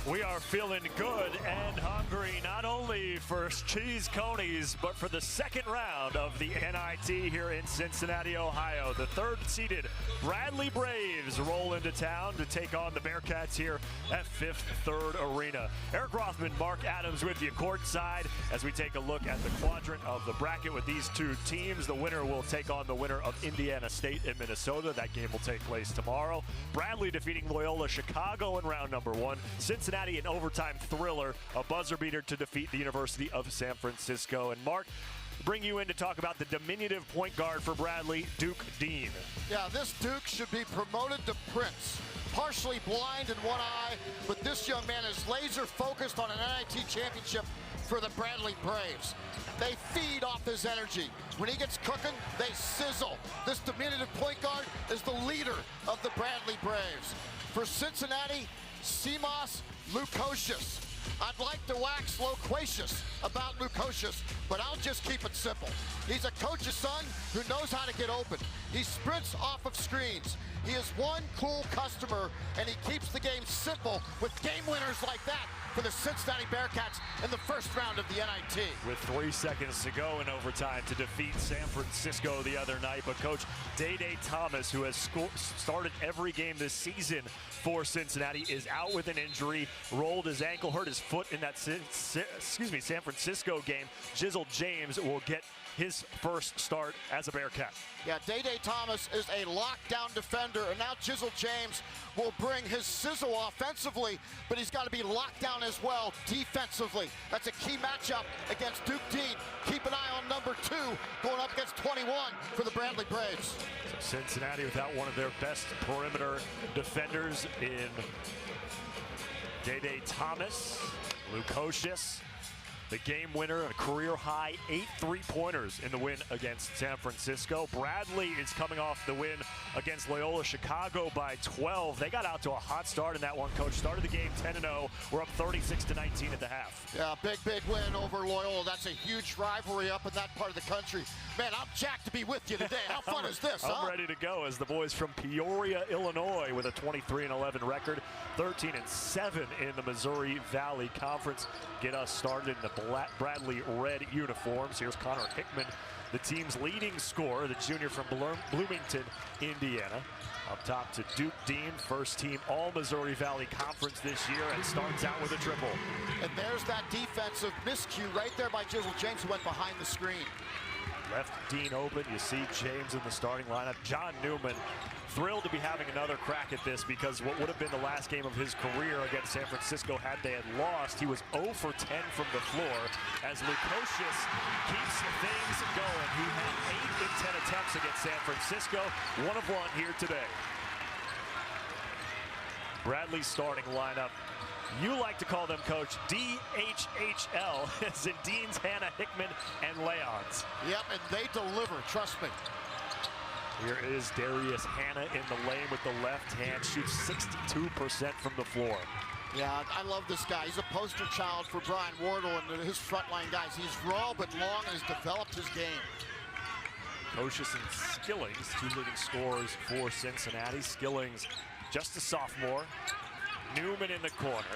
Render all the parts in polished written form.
We are feeling good and hungry, not only for cheese conies, but for the second round of the NIT here in Cincinnati, Ohio. The third-seeded Bradley Braves roll into town to take on the Bearcats here at Fifth Third Arena. Eric Rothman, Mark Adams with you courtside as we take a look at the quadrant of the bracket with these two teams. The winner will take on the winner of Indiana State and Minnesota. That game will take place tomorrow. Bradley defeating Loyola Chicago in round number one. Cincinnati, an overtime thriller, a buzzer beater to defeat the University of San Francisco. And Mark, bring you in to talk about the diminutive point guard for Bradley, Duke Dean. Yeah, this Duke should be promoted to Prince. Partially blind in one eye, but this young man is laser focused on an NIT championship for the Bradley Braves. They feed off his energy. When he gets cooking, they sizzle. This diminutive point guard is the leader of the Bradley Braves. For Cincinnati, Simas Lukosius. I'd like to wax loquacious about Lukosius, but I'll just keep it simple. He's a coach's son who knows how to get open. He sprints off of screens. He is one cool customer, and he keeps the game simple with game winners like that for the Cincinnati Bearcats in the first round of the NIT. With 3 seconds to go in overtime to defeat San Francisco the other night. But Coach Day Thomas, who has started every game this season for Cincinnati, is out with an injury, rolled his ankle, hurt his foot in that San Francisco game. Jizzle James will get his first start as a Bearcat. Yeah, Day Thomas is a lockdown defender, and now Jizzle James will bring his sizzle offensively, but he's got to be locked down as well defensively. That's a key matchup against Duke Dean. Keep an eye on number 2 going up against 21 for the Bradley Braves. So Cincinnati without one of their best perimeter defenders in Day Thomas. Lukosius, the game winner, a career-high 8 3-pointers in the win against San Francisco. Bradley is coming off the win against Loyola Chicago by 12. They got out to a hot start in that one, Coach. Started the game 10-0. We're up 36-19 at the half. Yeah, big win over Loyola. That's a huge rivalry up in that part of the country. Man, I'm jacked to be with you today. How fun is this, I'm ready to go as the boys from Peoria, Illinois, with a 23-11 record, 13-7 in the Missouri Valley Conference, get us started in the Bradley red uniforms. Here's Connor Hickman, the team's leading scorer, the junior from Bloomington, Indiana. Up top to Duke Dean, first team All-Missouri Valley Conference this year, and starts out with a triple. And there's that defensive miscue right there by Jizzle James, who went behind the screen. Left Dean open. You see James in the starting lineup. John Newman, thrilled to be having another crack at this, because what would have been the last game of his career against San Francisco had they had lost. He was 0 for 10 from the floor as Lukosius keeps things going. He had 8 in 10 attempts against San Francisco, 1 of 1 here today. Bradley's starting lineup. You like to call them, Coach, DHHL, as in Dean's, Hannah, Hickman, and Leons. Yep, and they deliver, trust me. Here is Darius Hannah in the lane with the left hand, shoots 62% from the floor. Yeah, I love this guy. He's a poster child for Brian Wardle and his frontline guys. He's raw but long and has developed his game. Kocius and Skillings, 2 leading scorers for Cincinnati. Skillings, just a sophomore. Newman in the corner.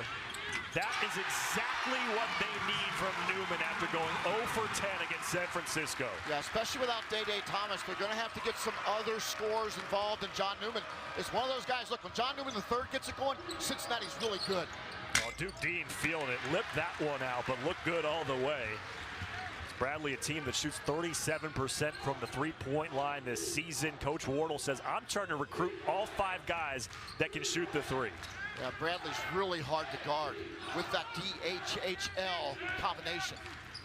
That is exactly what they need from Newman after going 0 for 10 against San Francisco. Yeah, especially without Day Thomas, they're going to have to get some other scorers involved, and John Newman is one of those guys. Look, when John Newman III gets it going, Cincinnati's really good. Well, Duke Dean feeling it, lipped that one out, but looked good all the way. It's Bradley, a team that shoots 37% from the 3-point line this season. Coach Wardle says, I'm trying to recruit all 5 guys that can shoot the 3. Yeah, Bradley's really hard to guard with that DHHL combination.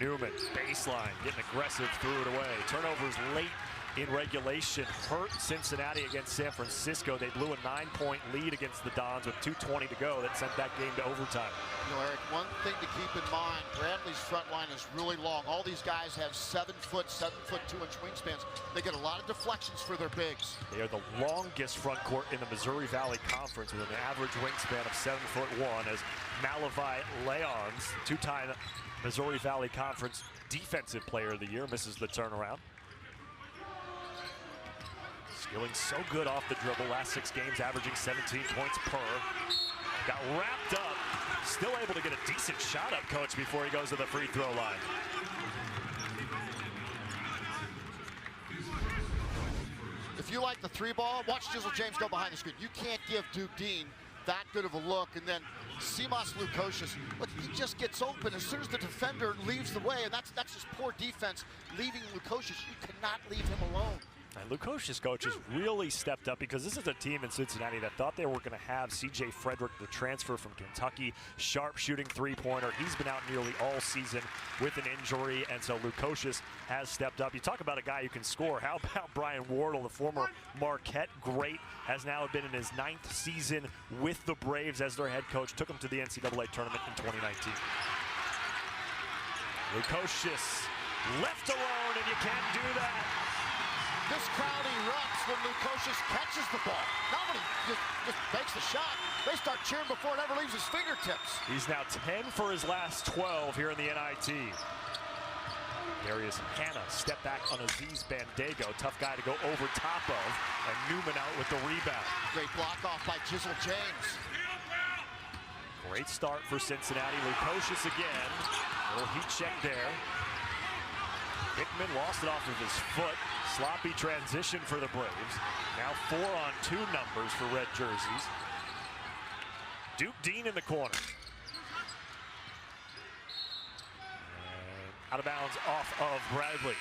Newman, baseline, getting aggressive, threw it away. Turnovers late in regulation hurt Cincinnati against San Francisco. They blew a 9-point lead against the Dons with 2:20 to go. That sent that game to overtime. You know, Eric, one thing to keep in mind, Bradley's front line is really long. All these guys have 7-foot, 7-foot 2-inch wingspans. They get a lot of deflections for their bigs. They are the longest front court in the Missouri Valley Conference with an average wingspan of 7'1", as Malavi Leons, 2-time Missouri Valley Conference Defensive Player of the Year, misses the turnaround. Skillings so good off the dribble, last 6 games averaging 17 points per. Got wrapped up Still able to get a decent shot up, Coach, before he goes to the free throw line. If you like the three ball, watch Jizzle James go behind the screen. You can't give Duke Dean that good of a look. And then Simas Lukosius, look, he just gets open as soon as the defender leaves the way, and that's just poor defense, leaving Lukosius. You cannot leave him alone. And Lukosius, coach, has really stepped up because this is a team in Cincinnati that thought they were going to have C.J. Frederick, the transfer from Kentucky, sharp shooting three-pointer. He's been out nearly all season with an injury, and so Lukosius has stepped up. You talk about a guy who can score. How about Brian Wardle, the former Marquette great, has now been in his 9th season with the Braves as their head coach, took him to the NCAA tournament in 2019. Lukosius left alone, and you can't do that. This crowd erupts when Lukosius catches the ball. Nobody just makes the shot. They start cheering before it ever leaves his fingertips. He's now 10 for his last 12 here in the NIT. Darius Hannah step back on Aziz Bandego. Tough guy to go over top of. And Newman out with the rebound. Great block off by Jizzle James. Great start for Cincinnati. Lukosius again. A little heat check there. Hickman lost it off of his foot. Sloppy transition for the Braves. Now 4-on-2 numbers for red jerseys. Duke Dean in the corner. And out of bounds off of Bradley.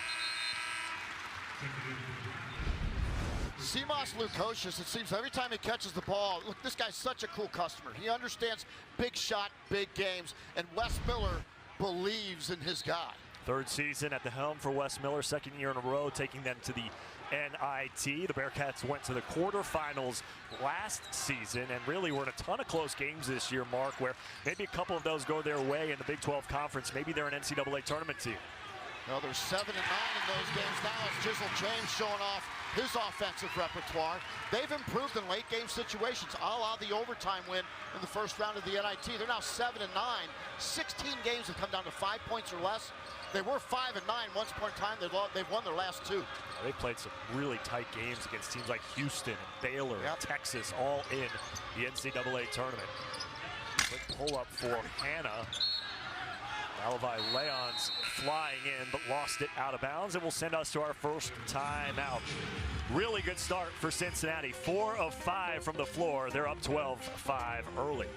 Simas Lukosius, it seems every time he catches the ball, look, this guy's such a cool customer. He understands big shot, big games, and Wes Miller believes in his guy. Third season at the helm for Wes Miller, second year in a row, taking them to the NIT. The Bearcats went to the quarterfinals last season and really were in a ton of close games this year, Mark, where maybe a couple of those go their way in the Big 12 Conference. Maybe they're an NCAA tournament team. Well, there's 7 and 9 in those games now as Jizzle James showing off his offensive repertoire. They've improved in late game situations, a la the overtime win in the first round of the NIT. They're now 7 and 9. 16 games have come down to 5 points or less. They were 5 and 9 once upon a time. They've won their last 2. They've played some really tight games against teams like Houston and Baylor and Texas, all in the NCAA tournament. Quick pull up for Hannah. Alvi Leon's flying in, but lost it out of bounds, and will send us to our first timeout. Really good start for Cincinnati. 4 of 5 from the floor. They're up 12-5 early.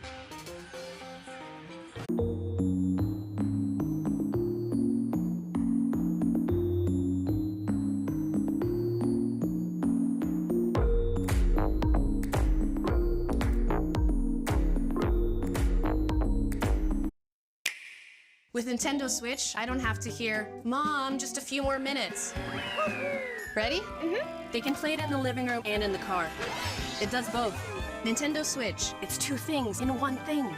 With Nintendo Switch, I don't have to hear, "Mom, just a few more minutes." Ready? They can play it in the living room and in the car. It does both. Nintendo Switch, it's 2 things in one thing.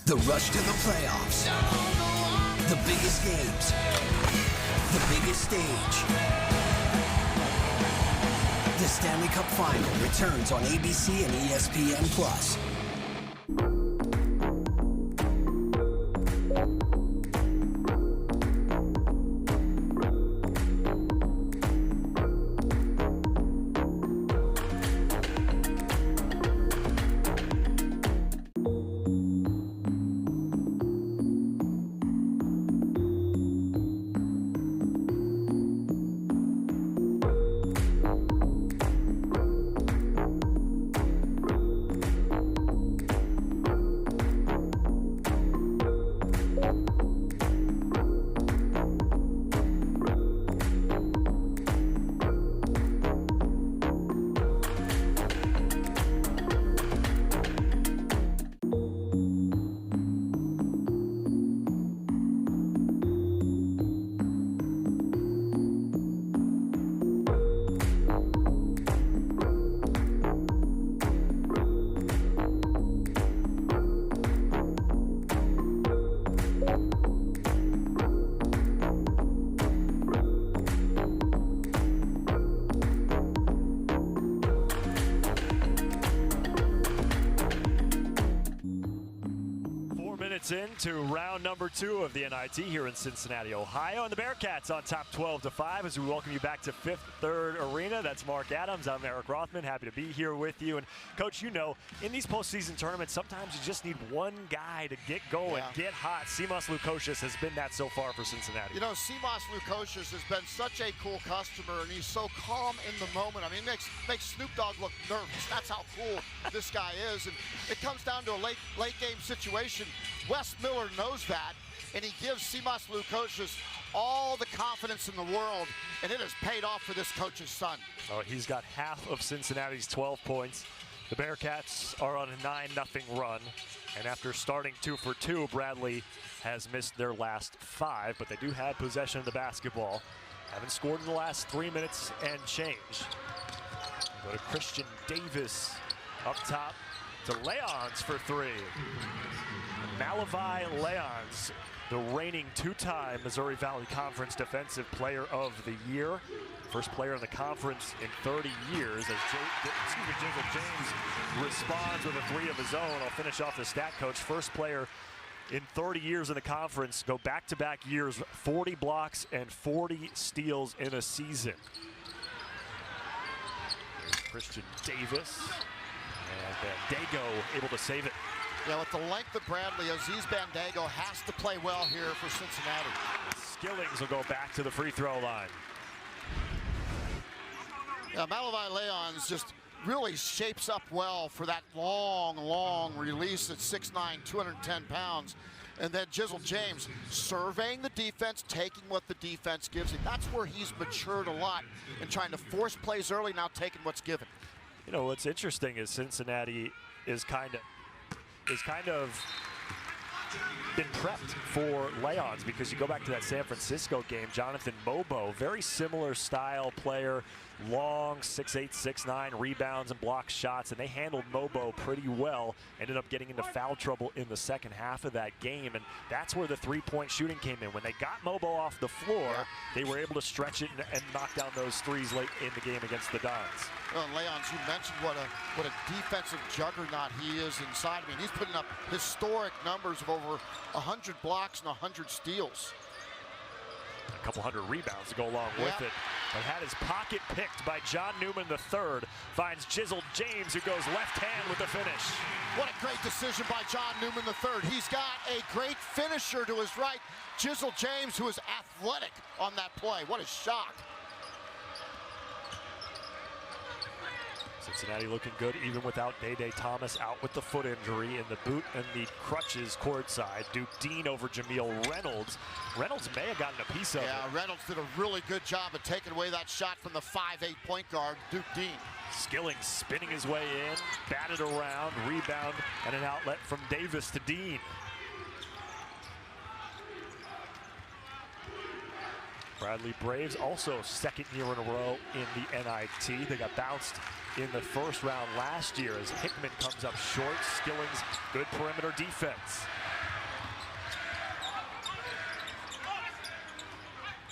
The rush to the playoffs. The biggest games. The biggest stage. The Stanley Cup Final returns on ABC and ESPN+. minutes into round number 2 of the NIT here in Cincinnati, Ohio. And the Bearcats on top 12-5 as we welcome you back to Fifth Third Arena. That's Mark Adams. I'm Eric Rothman. Happy to be here with you. And, Coach, you know, in these postseason tournaments, sometimes you just need one guy to get going, get hot. Simas Lukosius has been that so far for Cincinnati. You know, Simas Lukosius has been such a cool customer, and he's so calm in the moment. I mean, makes Snoop Dogg look nervous. That's how cool this guy is. And it comes down to a late game situation. Wes Miller knows that, and he gives Simas Lukosius all the confidence in the world, and it has paid off for this coach's son. Oh, he's got half of Cincinnati's 12 points. The Bearcats are on a 9-0 run, and after starting 2 for 2, Bradley has missed their last 5, but they do have possession of the basketball. Haven't scored in the last 3 minutes and change. Go to Christian Davis up top to Leons for 3. Malavi Leons, the reigning 2-time Missouri Valley Conference Defensive Player of the Year. First player in the conference in 30 years as Jizzle James responds with a 3 of his own. I'll finish off the stat coach. First player in 30 years in the conference, go back-to-back years, 40 blocks and 40 steals in a season. There's Christian Davis, and Dago able to save it. Yeah, with the length of Bradley, Aziz Bandago has to play well here for Cincinnati. Skillings will go back to the free throw line. Yeah, Malavi Leons just really shapes up well for that long release at 6'9", 210 pounds. And then Jizzle James surveying the defense, taking what the defense gives him. That's where he's matured a lot in trying to force plays early, now taking what's given. You know, what's interesting is Cincinnati is kind of been prepped for Leons, because you go back to that San Francisco game, Jonathan Mobo, very similar style player, long, 6'8", 6'9", rebounds and blocks shots, and they handled Mobo pretty well, ended up getting into foul trouble in the second half of that game, and that's where the three-point shooting came in. When they got Mobo off the floor, they were able to stretch it and knock down those threes late in the game against the Dons. Well, Leons, you mentioned what a defensive juggernaut he is inside. I mean, he's putting up historic numbers of over 100 blocks and 100 steals. A couple hundred rebounds to go along with it. But had his pocket picked by John Newman III. Finds Jizzle James, who goes left hand with the finish. What a great decision by John Newman III. He's got a great finisher to his right. Jizzle James, who is athletic on that play. What a shot. Cincinnati looking good even without Day Thomas out with the foot injury, in the boot and the crutches courtside. Duke Dean over Jameel Reynolds. Reynolds may have gotten a piece of it. Yeah, Reynolds did a really good job of taking away that shot from the 5'8" point guard, Duke Dean. Skillings spinning his way in, batted around, rebound, and an outlet from Davis to Dean. Bradley Braves also second year in a row in the NIT. They got bounced in the first round last year as Hickman comes up short. Skillings, good perimeter defense.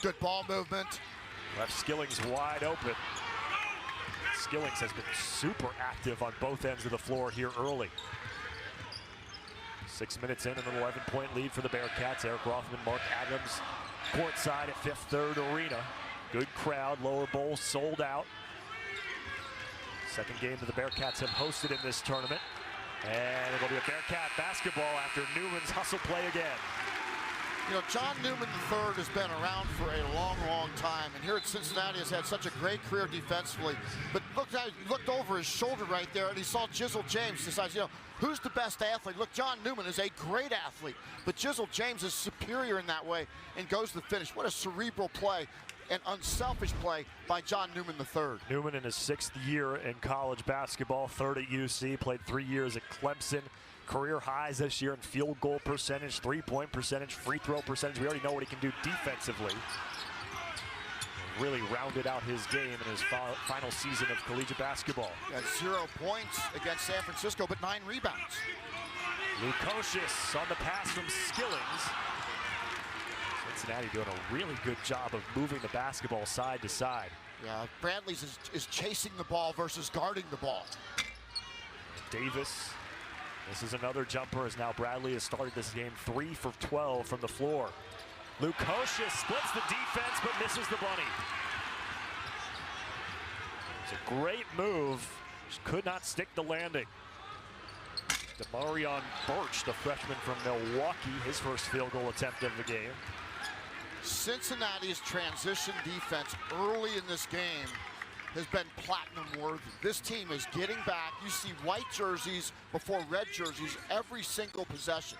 Good ball movement. Left Skillings wide open. Skillings has been super active on both ends of the floor here early. 6 minutes in, an 11-point lead for the Bearcats. Eric Rothman, Mark Adams, courtside at Fifth Third Arena. Good crowd, lower bowl sold out. Second game that the Bearcats have hosted in this tournament. And it'll be a Bearcat basketball after Newman's hustle play again. You know, John Newman III has been around for a long time, and here at Cincinnati has had such a great career defensively. But looked over his shoulder right there, and he saw Jizzle James. Decides, you know, who's the best athlete? Look, John Newman is a great athlete, but Jizzle James is superior in that way and goes to the finish. What a cerebral play and unselfish play by John Newman III. Newman in his 6th year in college basketball, 3rd at UC, played 3 years at Clemson. Career highs this year in field goal percentage, three-point percentage, free throw percentage. We already know what he can do defensively. Really rounded out his game in his final season of collegiate basketball. Got 0 points against San Francisco, but 9 rebounds. Lukosius on the pass from Skillings. Cincinnati doing a really good job of moving the basketball side to side. Yeah, Bradley's is chasing the ball versus guarding the ball. Davis This is another jumper as now Bradley has started this game 3 for 12 from the floor. Lukosius splits the defense but misses the bunny. It's a great move. Just could not stick the landing. Demarion Birch, the freshman from Milwaukee, his first field goal attempt of the game. Cincinnati's transition defense early in this game has been platinum worthy. This team is getting back. You see white jerseys before red jerseys every single possession.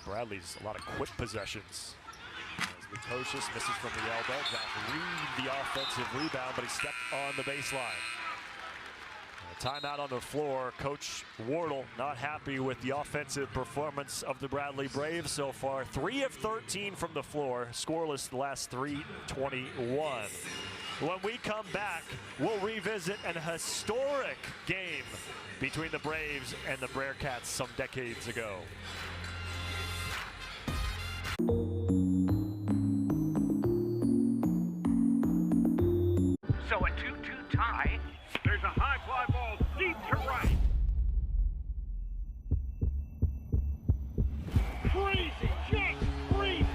Bradley's a lot of quick possessions. As Lukosius misses from the elbow. Zach Reed the offensive rebound, but he stepped on the baseline. Timeout on the floor. Coach Wardle not happy with the offensive performance of the Bradley Braves so far. 3 of 13 from the floor, scoreless the last 3:21. When we come back, we'll revisit an historic game between the Braves and the Bearcats some decades ago. So a 2-2 tie. There's a high fly ball deep to right. Crazy, just crazy.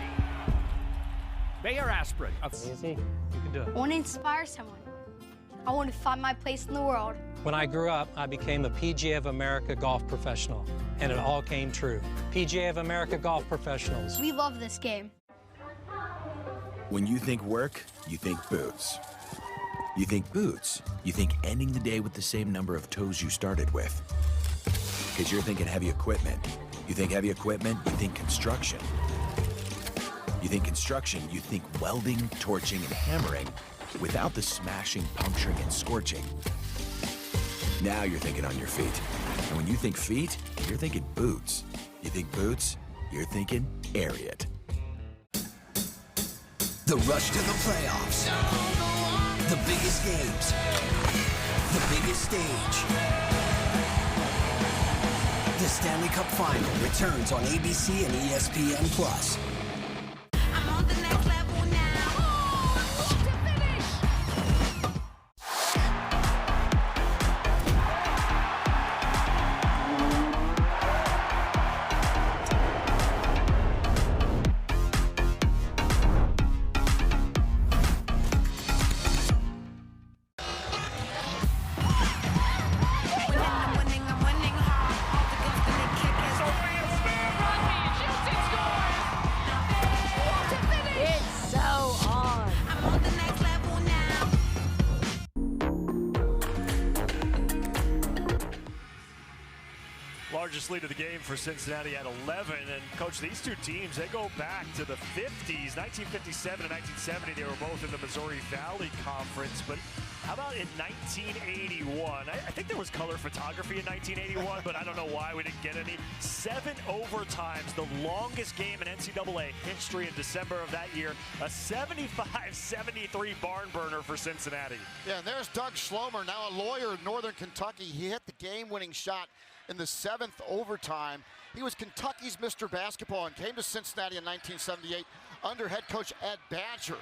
Mayor Aspirin. Easy. You can do it. I want to inspire someone. I want to find my place in the world. When I grew up, I became a PGA of America golf professional, and it all came true. PGA of America golf professionals. We love this game. When you think work, you think boots. You think boots, you think ending the day with the same number of toes you started with. Because you're thinking heavy equipment. You think heavy equipment, you think construction. You think construction, you think welding, torching, and hammering without the smashing, puncturing, and scorching. Now you're thinking on your feet. And when you think feet, you're thinking boots. You think boots, you're thinking Ariat. The rush to the playoffs. The biggest games. The biggest stage. The Stanley Cup Final returns on ABC and ESPN+. I'm on the next level now. Oh, to finish. Largest lead of the game for Cincinnati at 11, and coach, these two teams, they go back to the 50s. 1957 and 1970, they were both in the Missouri Valley Conference, but how about in 1981? I think there was color photography in 1981, but I don't know why we didn't get any. 7 overtimes, the longest game in NCAA history in December of that year. A 75-73 barn burner for Cincinnati. Yeah, and there's Doug Schlomer, now a lawyer in Northern Kentucky. He hit the game-winning shot in the 7th overtime. He was Kentucky's Mr. Basketball and came to Cincinnati in 1978 under head coach Ed Badger.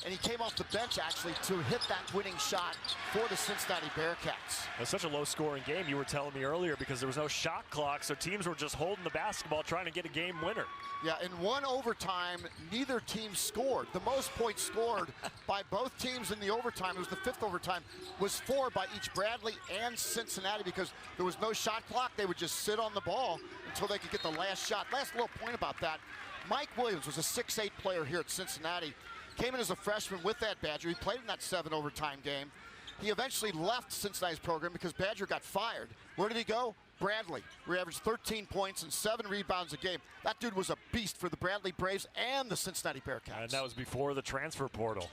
And he came off the bench, actually, to hit that winning shot for the Cincinnati Bearcats. It was such a low-scoring game, you were telling me earlier, because there was no shot clock, so teams were just holding the basketball, trying to get a game winner. Yeah, in one overtime, neither team scored. The most points scored by both teams in the overtime, it was the 5th overtime, was 4 by each Bradley and Cincinnati because there was no shot clock. They would just sit on the ball until they could get the last shot. Last little point about that, Mike Williams was a 6'8" player here at Cincinnati. Came in as a freshman with that Badger. He played in that 7 overtime game. He eventually left Cincinnati's program because Badger got fired. Where did he go? Bradley, where he averaged 13 points and 7 rebounds a game. That dude was a beast for the Bradley Braves and the Cincinnati Bearcats. And that was before the transfer portal.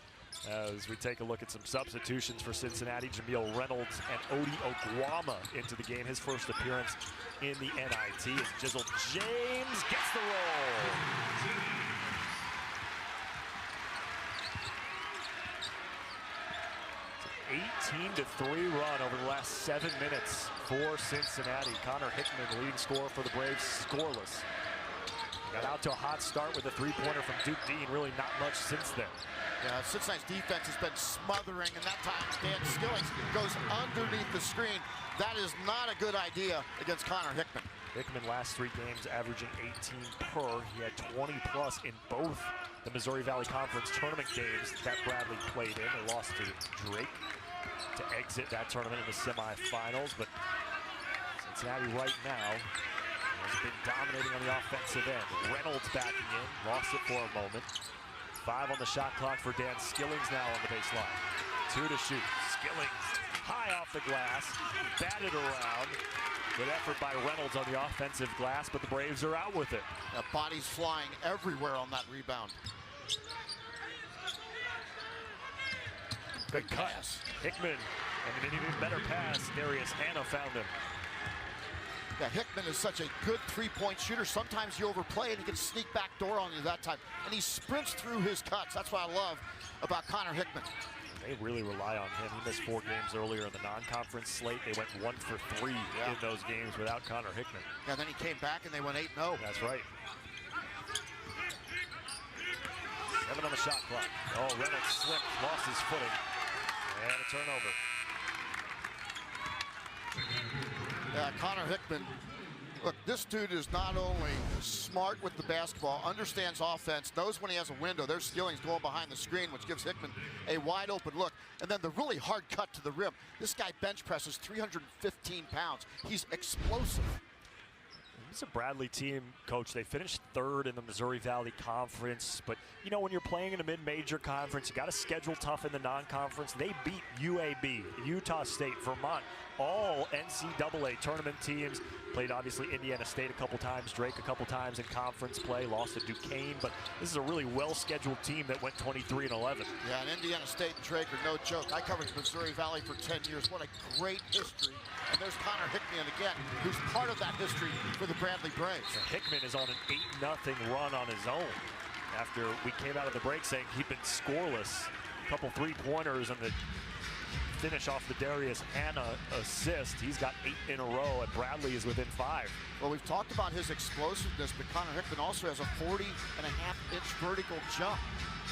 As we take a look at some substitutions for Cincinnati, Jameel Reynolds and Odie Oguama into the game. His first appearance in the NIT. And Jizzle James gets the roll. 18-3 run over the last 7 minutes for Cincinnati. Connor Hickman, the leading scorer for the Braves, scoreless. Got out to a hot start with a 3-pointer from Duke Dean. Really not much since then. Yeah, Cincinnati's defense has been smothering, and that time Dan Skillings goes underneath the screen. That is not a good idea against Connor Hickman. Hickman last 3 games averaging 18 per. He had 20 plus in both the Missouri Valley Conference tournament games that Bradley played in. They lost to Drake to exit that tournament in the semifinals, but Cincinnati right now has been dominating on the offensive end. Reynolds backing in, lost it for a moment. 5 on the shot clock for Dan Skillings now on the baseline. 2 to shoot. Skillings high off the glass, batted around. Good effort by Reynolds on the offensive glass, but the Braves are out with it. Bodies flying everywhere on that rebound. Good pass. Hickman, and an even better pass. Darius Hanna found him. Yeah, Hickman is such a good three-point shooter. Sometimes you overplay and he can sneak back door on you that time. And he sprints through his cuts. That's what I love about Connor Hickman. They really rely on him. He missed 4 games earlier in the non-conference slate. They went 1 for 3 in those games without Connor Hickman. Yeah, then he came back and they went 8-0. That's right. 7 on the shot clock. Oh, Reynolds slipped, lost his footing, and a turnover. Yeah, Connor Hickman. Look, this dude is not only smart with the basketball, understands offense, knows when he has a window. There's Skillings going behind the screen, which gives Hickman a wide open look. And then the really hard cut to the rim. This guy bench presses 315 pounds. He's explosive. It's a Bradley team, Coach. They finished 3rd in the Missouri Valley Conference. But, you know, when you're playing in a mid-major conference, you got to schedule tough in the non-conference. They beat UAB, Utah State, Vermont, all NCAA tournament teams. Played, obviously, Indiana State a couple times, Drake a couple times in conference play, lost to Duquesne. But this is a really well-scheduled team that went 23-11. Yeah, and Indiana State and Drake are no joke. I covered Missouri Valley for 10 years. What a great history. And there's Connor Hickman again, who's part of that history for the Bradley Braves. So Hickman is on an 8-0 run on his own after we came out of the break saying he'd been scoreless. A couple 3-pointers and the finish off the Darius Hanna assist. He's got 8 in a row, and Bradley is within 5. Well, we've talked about his explosiveness, but Connor Hickman also has a 40.5-inch vertical jump.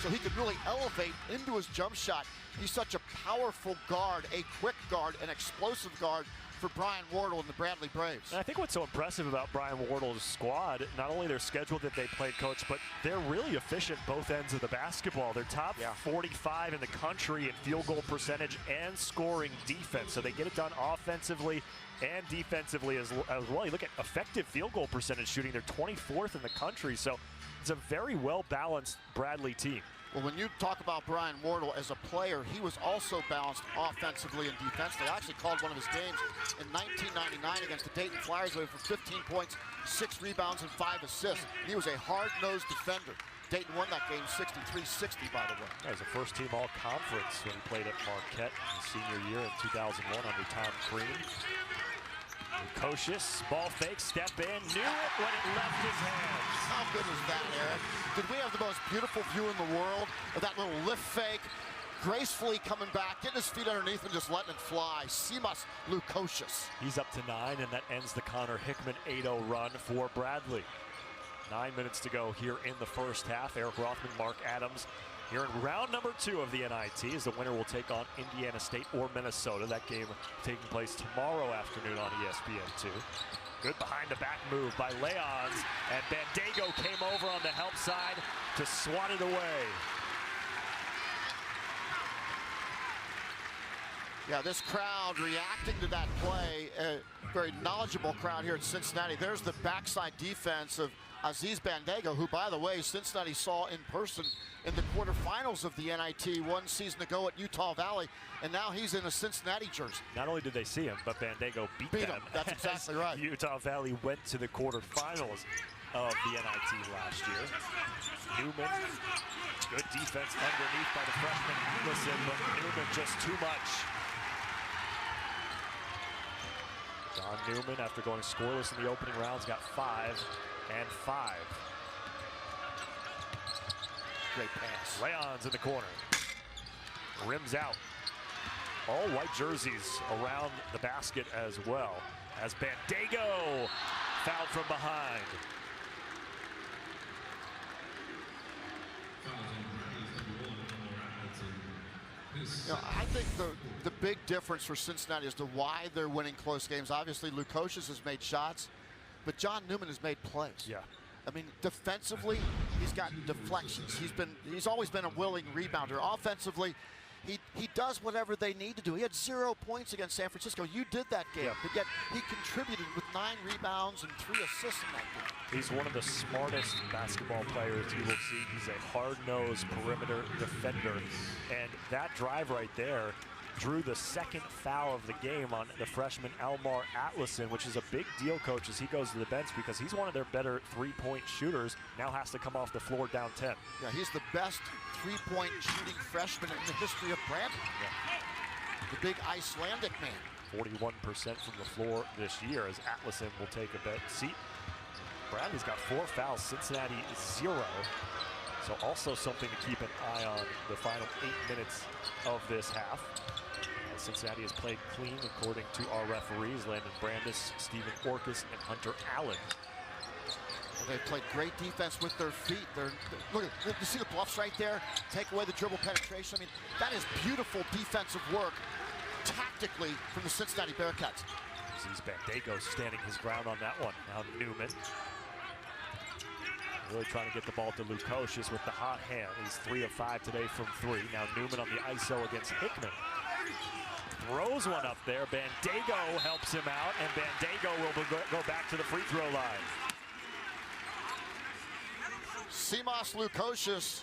So he could really elevate into his jump shot. He's such a powerful guard, a quick guard, an explosive guard for Brian Wardle and the Bradley Braves. And I think what's so impressive about Brian Wardle's squad, not only their schedule that they played, Coach, but they're really efficient both ends of the basketball. They're top 45 in the country in field goal percentage and scoring defense. So they get it done offensively and defensively as well. You look at effective field goal percentage shooting, they're 24th in the country. So it's a very well-balanced Bradley team. Well, when you talk about Brian Wardle as a player, he was also balanced offensively and defensively. I actually called one of his games in 1999 against the Dayton Flyers for 15 points, 6 rebounds, and 5 assists. He was a hard-nosed defender. Dayton won that game 63-60, by the way. That was a first-team all-conference when he played at Marquette in his senior year in 2001 under Tom Crean. Precocious, ball fake, step in, knew it when it left his hands. How good was that, Eric? Did we have the most beautiful view in the world of that little lift fake, gracefully coming back, getting his feet underneath and just letting it fly? Simas Lukosius. He's up to 9, and that ends the Connor Hickman 8-0 run for Bradley. 9 minutes to go here in the first half. Eric Rothman, Mark Adams. Here in round number 2 of the NIT, as the winner will take on Indiana State or Minnesota. That game taking place tomorrow afternoon on ESPN2. Good behind the back move by Leons, and Bandego came over on the help side to swat it away. Yeah, this crowd reacting to that play, a very knowledgeable crowd here at Cincinnati. There's the backside defense of Aziz Bandego, who, by the way, Cincinnati saw in person in the quarterfinals of the NIT 1 season ago at Utah Valley, and now he's in a Cincinnati jersey. Not only did they see him, but Bandego beat them. That's exactly right. Utah Valley went to the quarterfinals of the NIT last year. Newman, good defense underneath by the freshman Listen, but Newman just too much. Don Newman, after going scoreless in the opening rounds, got 5 and 5. Great pass. Leons in the corner. Rims out. All white jerseys around the basket as well, as Bandego fouled from behind. You know, I think the big difference for Cincinnati as to why they're winning close games, obviously Lukosius has made shots, but John Newman has made plays. Yeah. I mean, defensively, he's gotten deflections. He's always been a willing rebounder. Offensively, he does whatever they need to do. He had 0 points against San Francisco. You did that game, but yet he contributed with 9 rebounds and 3 assists in that game. He's one of the smartest basketball players you will see. He's a hard-nosed perimeter defender, and that drive right there drew the second foul of the game on the freshman Elmar Atlason, which is a big deal, coach, as he goes to the bench because he's one of their better three-point shooters. Now has to come off the floor down 10. Yeah, he's the best three-point shooting freshman in the history of Brandon. Yeah. The big Icelandic man. 41% from the floor this year as Atlason will take a seat. Bradley's got 4 fouls, Cincinnati 0. So also something to keep an eye on the final 8 minutes of this half. Cincinnati has played clean according to our referees, Landon Brandis, Stephen Orkus, and Hunter Allen. Well, they've played great defense with their feet. Look, you see the bluffs right there? Take away the dribble penetration. I mean, that is beautiful defensive work tactically from the Cincinnati Bearcats. Sees Bandego standing his ground on that one. Now Newman. Really trying to get the ball to Lukosius with the hot hand. He's 3 of 5 today from 3. Now Newman on the ISO against Hickman. Throws one up there. Bandego helps him out, and Bandego will go back to the free throw line. Simas Lukosius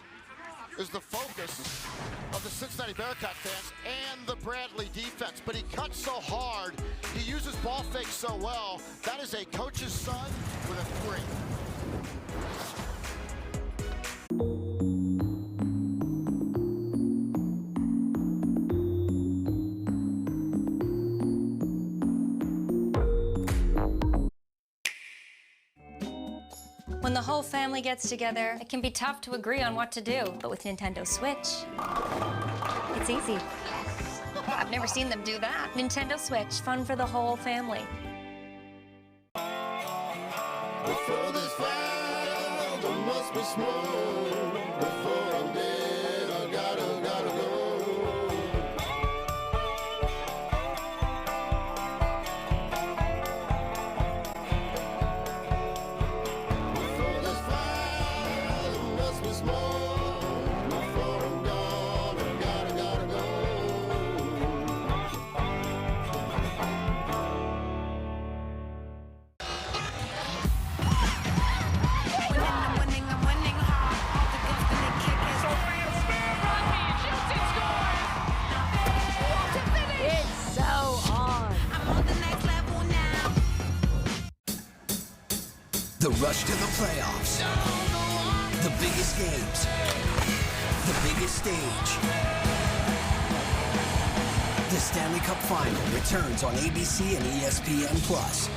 is the focus of the Cincinnati Bearcat fans and the Bradley defense, but he cuts so hard. He uses ball fakes so well. That is a coach's son with a 3. When the whole family gets together, it can be tough to agree on what to do. But with Nintendo Switch, it's easy. I've never seen them do that. Nintendo Switch, fun for the whole family. Before this fire, there must be smoke. Before I'm dead, I gotta go. The rush to the playoffs. The biggest games. The biggest stage. The Stanley Cup Final returns on ABC and ESPN+.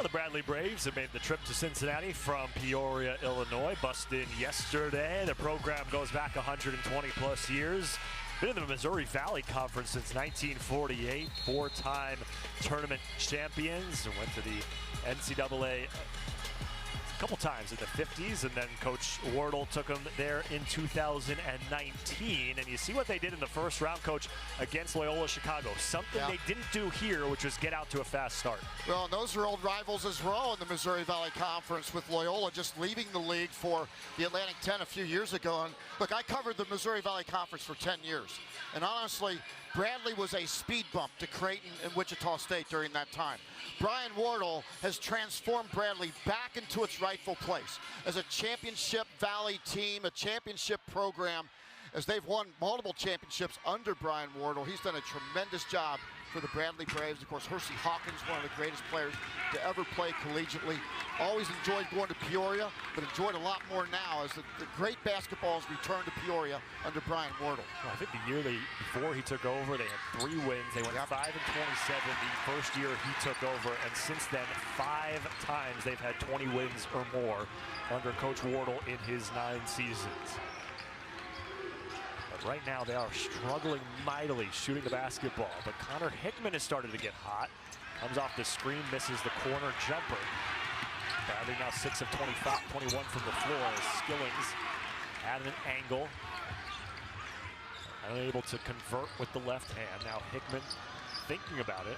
The Bradley Braves have made the trip to Cincinnati from Peoria, Illinois. Bust in yesterday. The program goes back 120 plus years. Been in the Missouri Valley Conference since 1948. 4-time tournament champions. Went to the NCAA couple times in the 50s, and then Coach Wardle took them there in 2019. And you see what they did in the first round, Coach, against Loyola Chicago. Something they didn't do here, which was get out to a fast start. Well, and those are old rivals as well in the Missouri Valley Conference, with Loyola just leaving the league for the Atlantic 10 a few years ago. And look, I covered the Missouri Valley Conference for 10 years. And honestly, Bradley was a speed bump to Creighton and Wichita State during that time. Brian Wardle has transformed Bradley back into its rightful place as a championship Valley team, a championship program, as they've won multiple championships under Brian Wardle. He's done a tremendous job for the Bradley Braves. Of course, Hersey Hawkins, one of the greatest players to ever play collegiately. Always enjoyed going to Peoria, but enjoyed a lot more now as the great basketball has returned to Peoria under Brian Wardle. Well, I think the year before he took over, they had 3 wins. They went 5-27 the first year he took over, and since then, 5 times they've had 20 wins or more under Coach Wardle in his 9 seasons. But right now, they are struggling mightily shooting the basketball, but Connor Hickman has started to get hot. Comes off the screen, misses the corner jumper. Bradley now 6 of 21 from the floor as Skillings at an angle. Unable to convert with the left hand. Now Hickman thinking about it.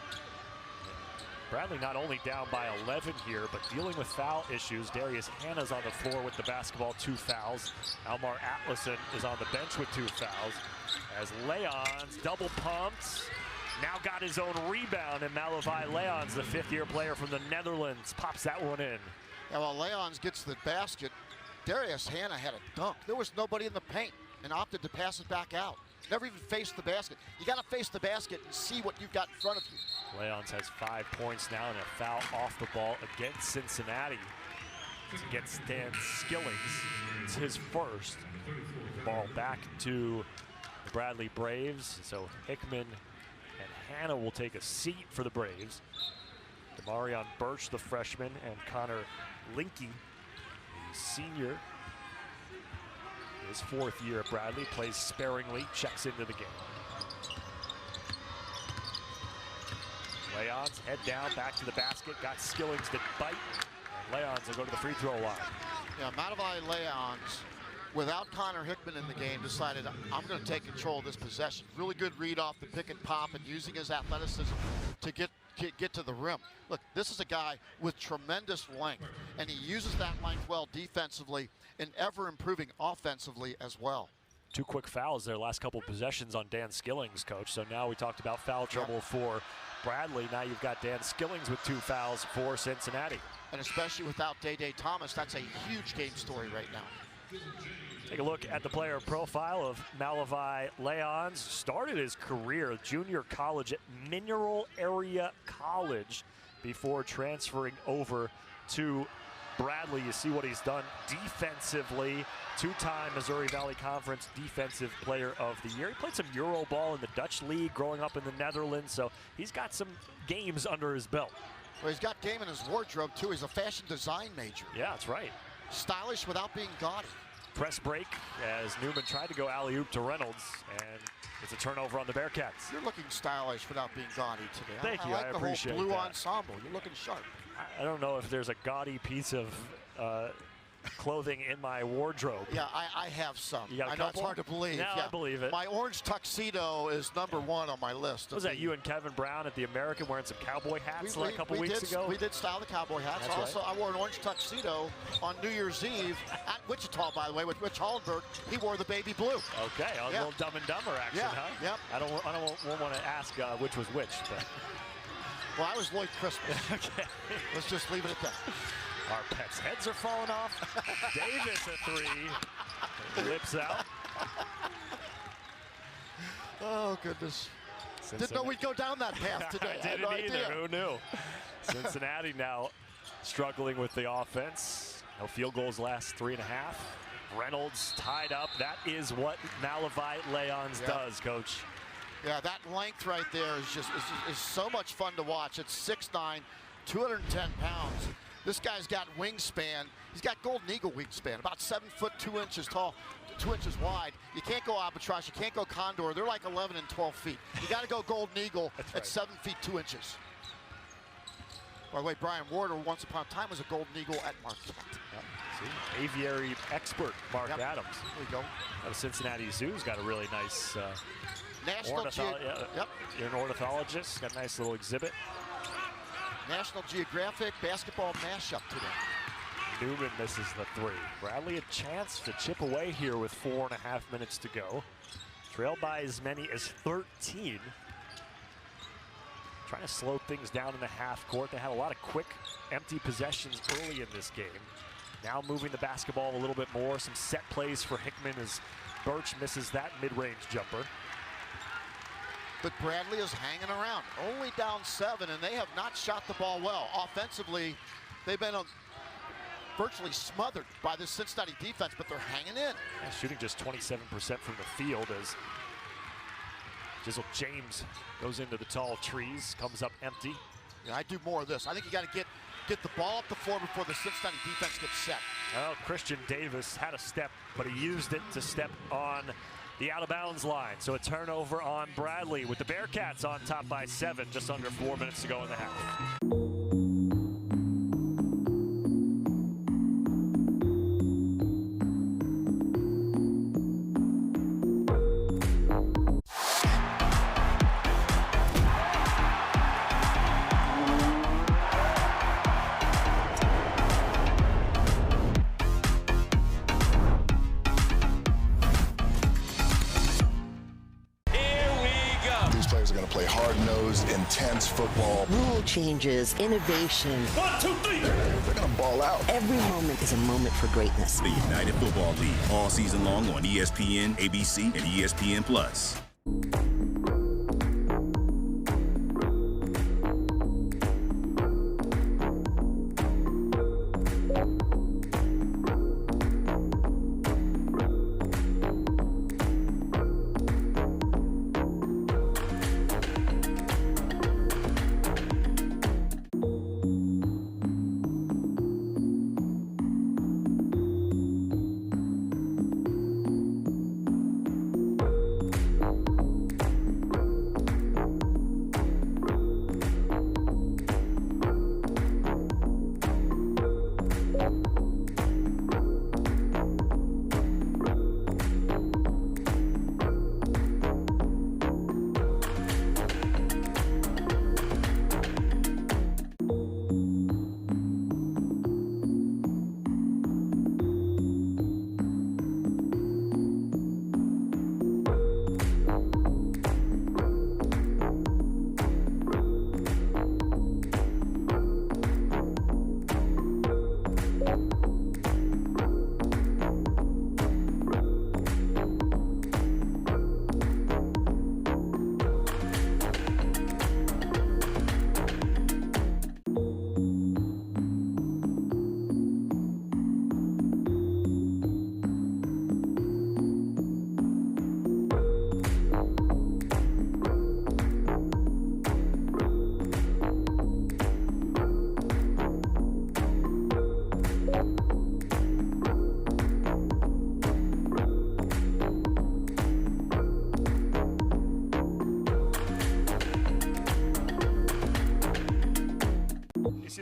Bradley not only down by 11 here, but dealing with foul issues. Darius Hanna's on the floor with the basketball, 2 fouls. Almar Atlason is on the bench with 2 fouls. As Leons double pumps. Now got his own rebound, and Malavai Leons, the 5th-year player from the Netherlands, pops that one in. Yeah, while Leons gets the basket, Darius Hanna had a dunk. There was nobody in the paint and opted to pass it back out. Never even faced the basket. You got to face the basket and see what you've got in front of you. Leons has 5 points now and a foul off the ball against Cincinnati. It's against Dan Skillings. It's his first. Ball back to the Bradley Braves. So Hickman and Hanna will take a seat for the Braves. Demarion Birch, the freshman, and Connor Linke, the senior. His 4th year at Bradley, plays sparingly, checks into the game. Leons head down, back to the basket, got Skillings to bite, and Leons will go to the free throw line. Yeah, Malavai Leons, without Connor Hickman in the game, decided I'm going to take control of this possession. Really good read off the pick and pop and using his athleticism to get to the rim. Look, this is a guy with tremendous length, and he uses that length well defensively and ever improving offensively as well. 2 quick fouls their last couple of possessions on Dan Skillings, Coach. So now we talked about foul trouble for Bradley. Now you've got Dan Skillings with 2 fouls for Cincinnati. And especially without Day Thomas, that's a huge game story right now. Take a look at the player profile of Malavai Leons. Started his career junior college at Mineral Area College before transferring over to Bradley. You see what he's done defensively. 2-time Missouri Valley Conference Defensive Player of the Year. He played some Euro ball in the Dutch League growing up in the Netherlands, so he's got some games under his belt. Well, he's got game in his wardrobe, too. He's a fashion design major. Yeah, that's right. Stylish without being gaudy. Press break as Newman tried to go alley-oop to Reynolds, and it's a turnover on the Bearcats. You're looking stylish without being gaudy today. Thank you, I like the appreciate whole blue that. ensemble. You're looking sharp. I don't know if there's a gaudy piece of clothing in my wardrobe. Yeah, I have some. You got a I know couple? it's hard to believe. No, yeah. I believe it. My orange tuxedo is #1 on my list. Was that you and Kevin Brown at the American wearing some cowboy hats a couple weeks ago? We did style the cowboy hats. That's also, right. I wore an orange tuxedo on New Year's Eve at Wichita, by the way, with Rich Hollenberg. He wore the baby blue. Okay, a little Dumb and Dumber action, huh? Yep. I don't want to ask which was which, but. Well, I was Lloyd Christmas. Okay. Let's just leave it at that. Our pets' heads are falling off. Davis a 3. Lips out. Oh, goodness. Didn't know we'd go down that path today. I didn't either. Who knew? Cincinnati now struggling with the offense. No field goals last 3.5. Reynolds tied up. That is what Malavai Leons does, Coach. Yeah, that length right there is so much fun to watch. It's 6'9", 210 pounds. This guy's got wingspan. He's got Golden Eagle wingspan, about 7 foot 2 inches tall, 2 inches wide. You can't go albatross. You can't go condor. They're like 11 and 12 feet. You got to go Golden Eagle at 7 feet 2 inches. By the way, Brian Wardle once upon a time was a Golden Eagle at Marquette. Yep. See, aviary expert Mark Adams. There we go. The Cincinnati Zoo's got a really nice National You're an ornithologist. Got a nice little exhibit. National Geographic basketball mashup today. Newman misses the three. Bradley a chance to chip away here with 4.5 minutes to go. Trailed by as many as 13. Trying to slow things down in the half court. They had a lot of quick, empty possessions early in this game. Now moving the basketball a little bit more. Some set plays for Hickman as Birch misses that mid-range jumper. But Bradley is hanging around. Only down 7, and they have not shot the ball well. Offensively, they've been virtually smothered by the Cincinnati defense, but they're hanging in. Yeah, shooting just 27% from the field as Jizzle James goes into the tall trees, comes up empty. Yeah, I do more of this. I think you got to get the ball up the floor before the Cincinnati defense gets set. Well, Christian Davis had a step, but he used it to step on the out-of-bounds line. So a turnover on Bradley with the Bearcats on top by 7, just under 4 minutes to go in the half. Play hard-nosed, intense football. Rule changes, innovation. 1, 2, 3. They're gonna ball out. Every moment is a moment for greatness. The United Football League, all season long on ESPN, ABC, and ESPN+.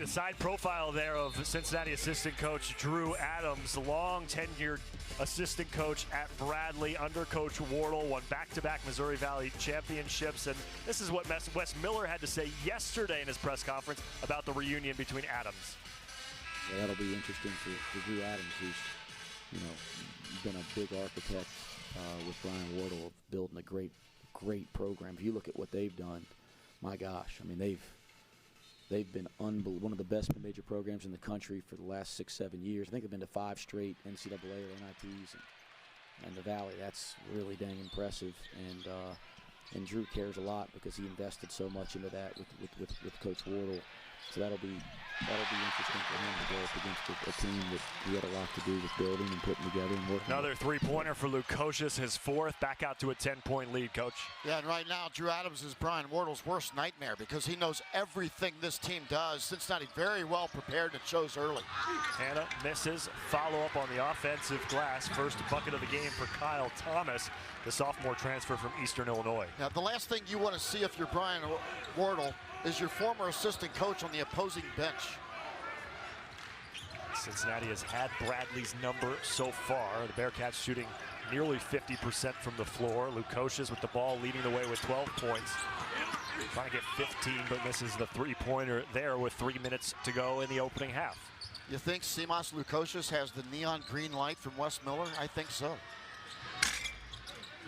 Side profile there of Cincinnati assistant coach Drew Adams, long tenured assistant coach at Bradley under Coach Wardle, won back-to-back Missouri Valley championships, and this is what Wes Miller had to say yesterday in his press conference about the reunion between Adams. Yeah, that'll be interesting for Drew Adams, who's been a big architect with Brian Wardle of building a great program. If you look at what they've done, my gosh, I mean they've been one of the best major programs in the country for the last 6-7 years. I think they've been to 5 straight NCAA or NITs and the Valley. That's really dang impressive. And Drew cares a lot because he invested so much into that with Coach Wardle. So that'll be interesting for him to go up against a team that he had a lot to do with building and putting together and working. Another three-pointer for Lukosius, his 4th, back out to a 10-point lead, Coach. Yeah, and right now, Drew Adams is Brian Wardle's worst nightmare because he knows everything this team does. Cincinnati very well prepared, and it shows early. Hannah misses, follow-up on the offensive glass. First bucket of the game for Kyle Thomas, the sophomore transfer from Eastern Illinois. Now, the last thing you want to see if you're Brian Wardle is your former assistant coach on the opposing bench. Cincinnati has had Bradley's number so far. The Bearcats shooting nearly 50% from the floor. Lukosius with the ball leading the way with 12 points. Trying to get 15, but misses the three-pointer there with 3 minutes to go in the opening half. You think Simas Lukosius has the neon green light from Wes Miller? I think so.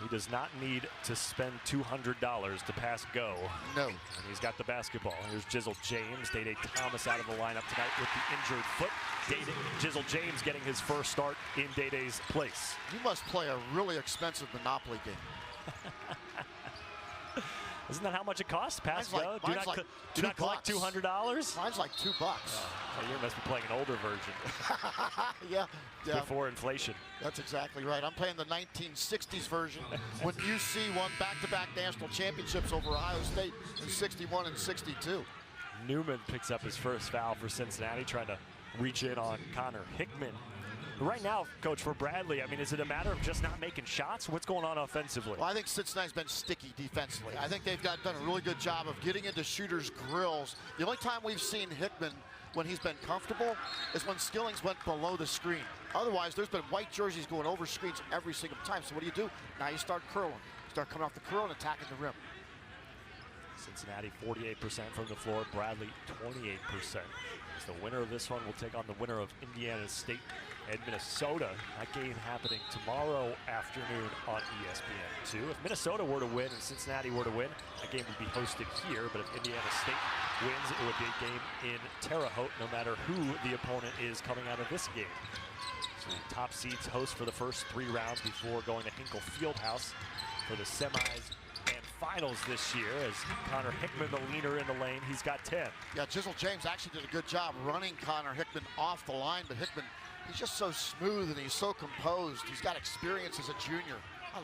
He does not need to spend $200 to pass go. No. And he's got the basketball. Here's Jizzle James. Day-Day Thomas out of the lineup tonight with the injured foot. Jizzle James getting his first start in Day-Day's place. You must play a really expensive Monopoly game. Isn't that how much it costs? Pass mine's go? Like, do not collect $200? Mine's like $2. Oh, you must be playing an older version. yeah. Before inflation. That's exactly right. I'm playing the 1960s version when UC won back-to-back national championships over Ohio State in 61 and 62. Newman picks up his first foul for Cincinnati, trying to reach in on Connor Hickman. But right now, Coach, for Bradley, I mean, is it a matter of just not making shots? What's going on offensively? Well, I think Cincinnati's been sticky defensively. I think they've done a really good job of getting into shooters' grills. The only time we've seen Hickman when he's been comfortable is when Skillings went below the screen. Otherwise, there's been white jerseys going over screens every single time. So what do? Now you start curling. Start coming off the curl and attacking the rim. Cincinnati 48% from the floor, Bradley 28%. The winner of this one will take on the winner of Indiana State and Minnesota. That game happening tomorrow afternoon on ESPN2. If Minnesota were to win and Cincinnati were to win, that game would be hosted here. But if Indiana State wins, it would be a game in Terre Haute, no matter who the opponent is coming out of this game. So the top seeds host for the first 3 rounds before going to Hinkle Fieldhouse for the semis and finals this year. As Connor Hickman, the leader in the lane, he's got 10. Yeah, Jizzle James actually did a good job running Connor Hickman off the line, but Hickman, he's just so smooth and he's so composed. He's got experience as a junior.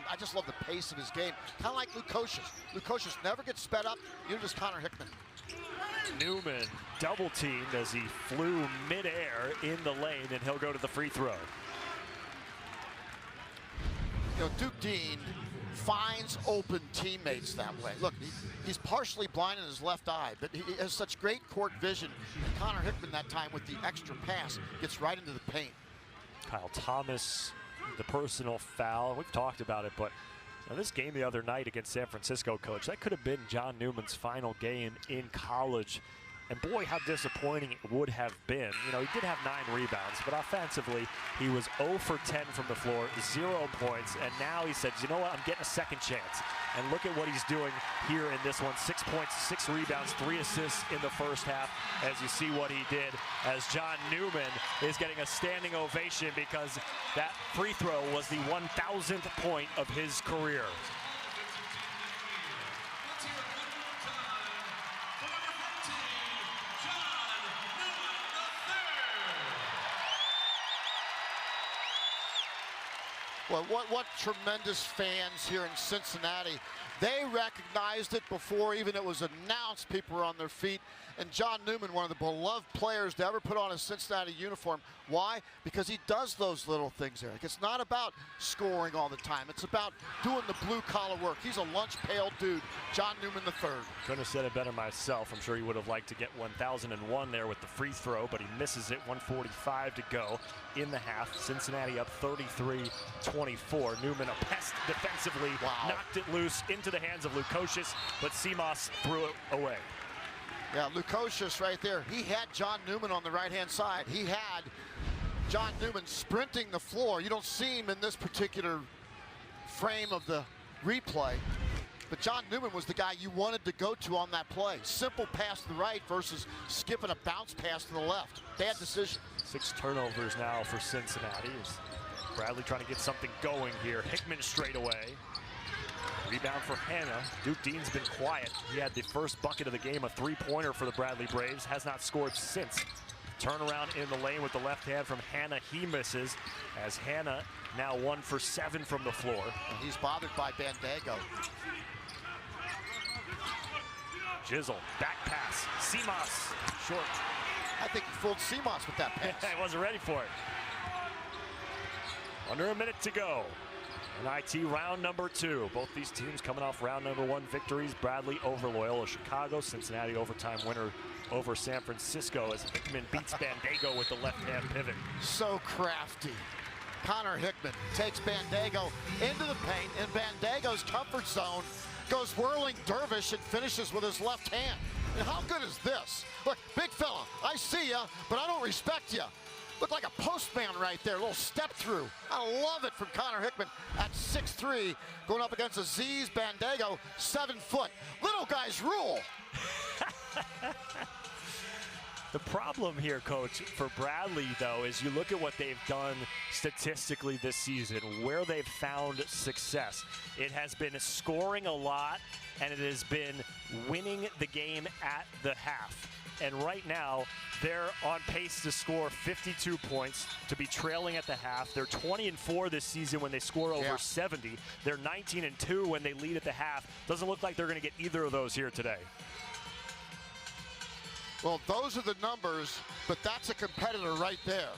I just love the pace of his game. Kind of like Lukosius. Lukosius never gets sped up, neither does Connor Hickman. Newman double teamed as he flew midair in the lane, and he'll go to the free throw. You know, Duke Dean finds open teammates that way. Look, he's partially blind in his left eye, but he has such great court vision. And Connor Hickman that time with the extra pass gets right into the paint. Kyle Thomas, the personal foul. We've talked about it, but this game the other night against San Francisco, Coach, that could have been John Newman's final game in college. And boy, how disappointing it would have been. You know, he did have 9 rebounds, but offensively, he was 0 for 10 from the floor, 0 points. And now he said, you know what, I'm getting a second chance. And look at what he's doing here in this one. 6 points, 6 rebounds, 3 assists in the first half, as you see what he did, as John Newman is getting a standing ovation because that free throw was the 1,000th point of his career. Well, what tremendous fans here in Cincinnati. They recognized it before even it was announced. People were on their feet. And John Newman, one of the beloved players to ever put on a Cincinnati uniform. Why? Because he does those little things, Eric. It's not about scoring all the time. It's about doing the blue-collar work. He's a lunch pail dude, John Newman III. Couldn't have said it better myself. I'm sure he would have liked to get 1,001 there with the free throw, but he misses it. 1:45 to go in the half. Cincinnati up 33-24. Newman, a pest defensively, knocked it loose into the hands of Lukosius, but Simas threw it away. Yeah, Lukosius right there. He had John Newman on the right-hand side. He had John Newman sprinting the floor. You don't see him in this particular frame of the replay, but John Newman was the guy you wanted to go to on that play. Simple pass to the right versus skipping a bounce pass to the left. Bad decision. 6 turnovers now for Cincinnati. Bradley trying to get something going here. Hickman straight away. Rebound for Hanna. Duke Dean's been quiet. He had the first bucket of the game, a 3-pointer for the Bradley Braves. Has not scored since. Turnaround in the lane with the left hand from Hanna. He misses, as Hanna now 1 for 7 from the floor. And he's bothered by Bandago. Jizzle, back pass. Simas, short. I think he fooled Simas with that pass. I wasn't ready for it. Under a minute to go. NIT round number 2. Both these teams coming off round number 1 victories. Bradley over Loyola Chicago. Cincinnati overtime winner over San Francisco as Hickman beats Bandego with the left-hand pivot. So crafty. Connor Hickman takes Bandego into the paint in Bandego's comfort zone, goes whirling dervish and finishes with his left hand. And how good is this? Look, big fella, I see ya, but I don't respect ya. Look like a postman right there, a little step through. I love it from Connor Hickman at 6'3", going up against Aziz Bandego, 7 foot. Little guys rule. The problem here, Coach, for Bradley, though, is you look at what they've done statistically this season, where they've found success. It has been scoring a lot, and it has been winning the game at the half. And right now, they're on pace to score 52 points, to be trailing at the half. They're 20-4 this season when they score over 70. They're 19-2 when they lead at the half. Doesn't look like they're going to get either of those here today. Well, those are the numbers, but that's a competitor right there.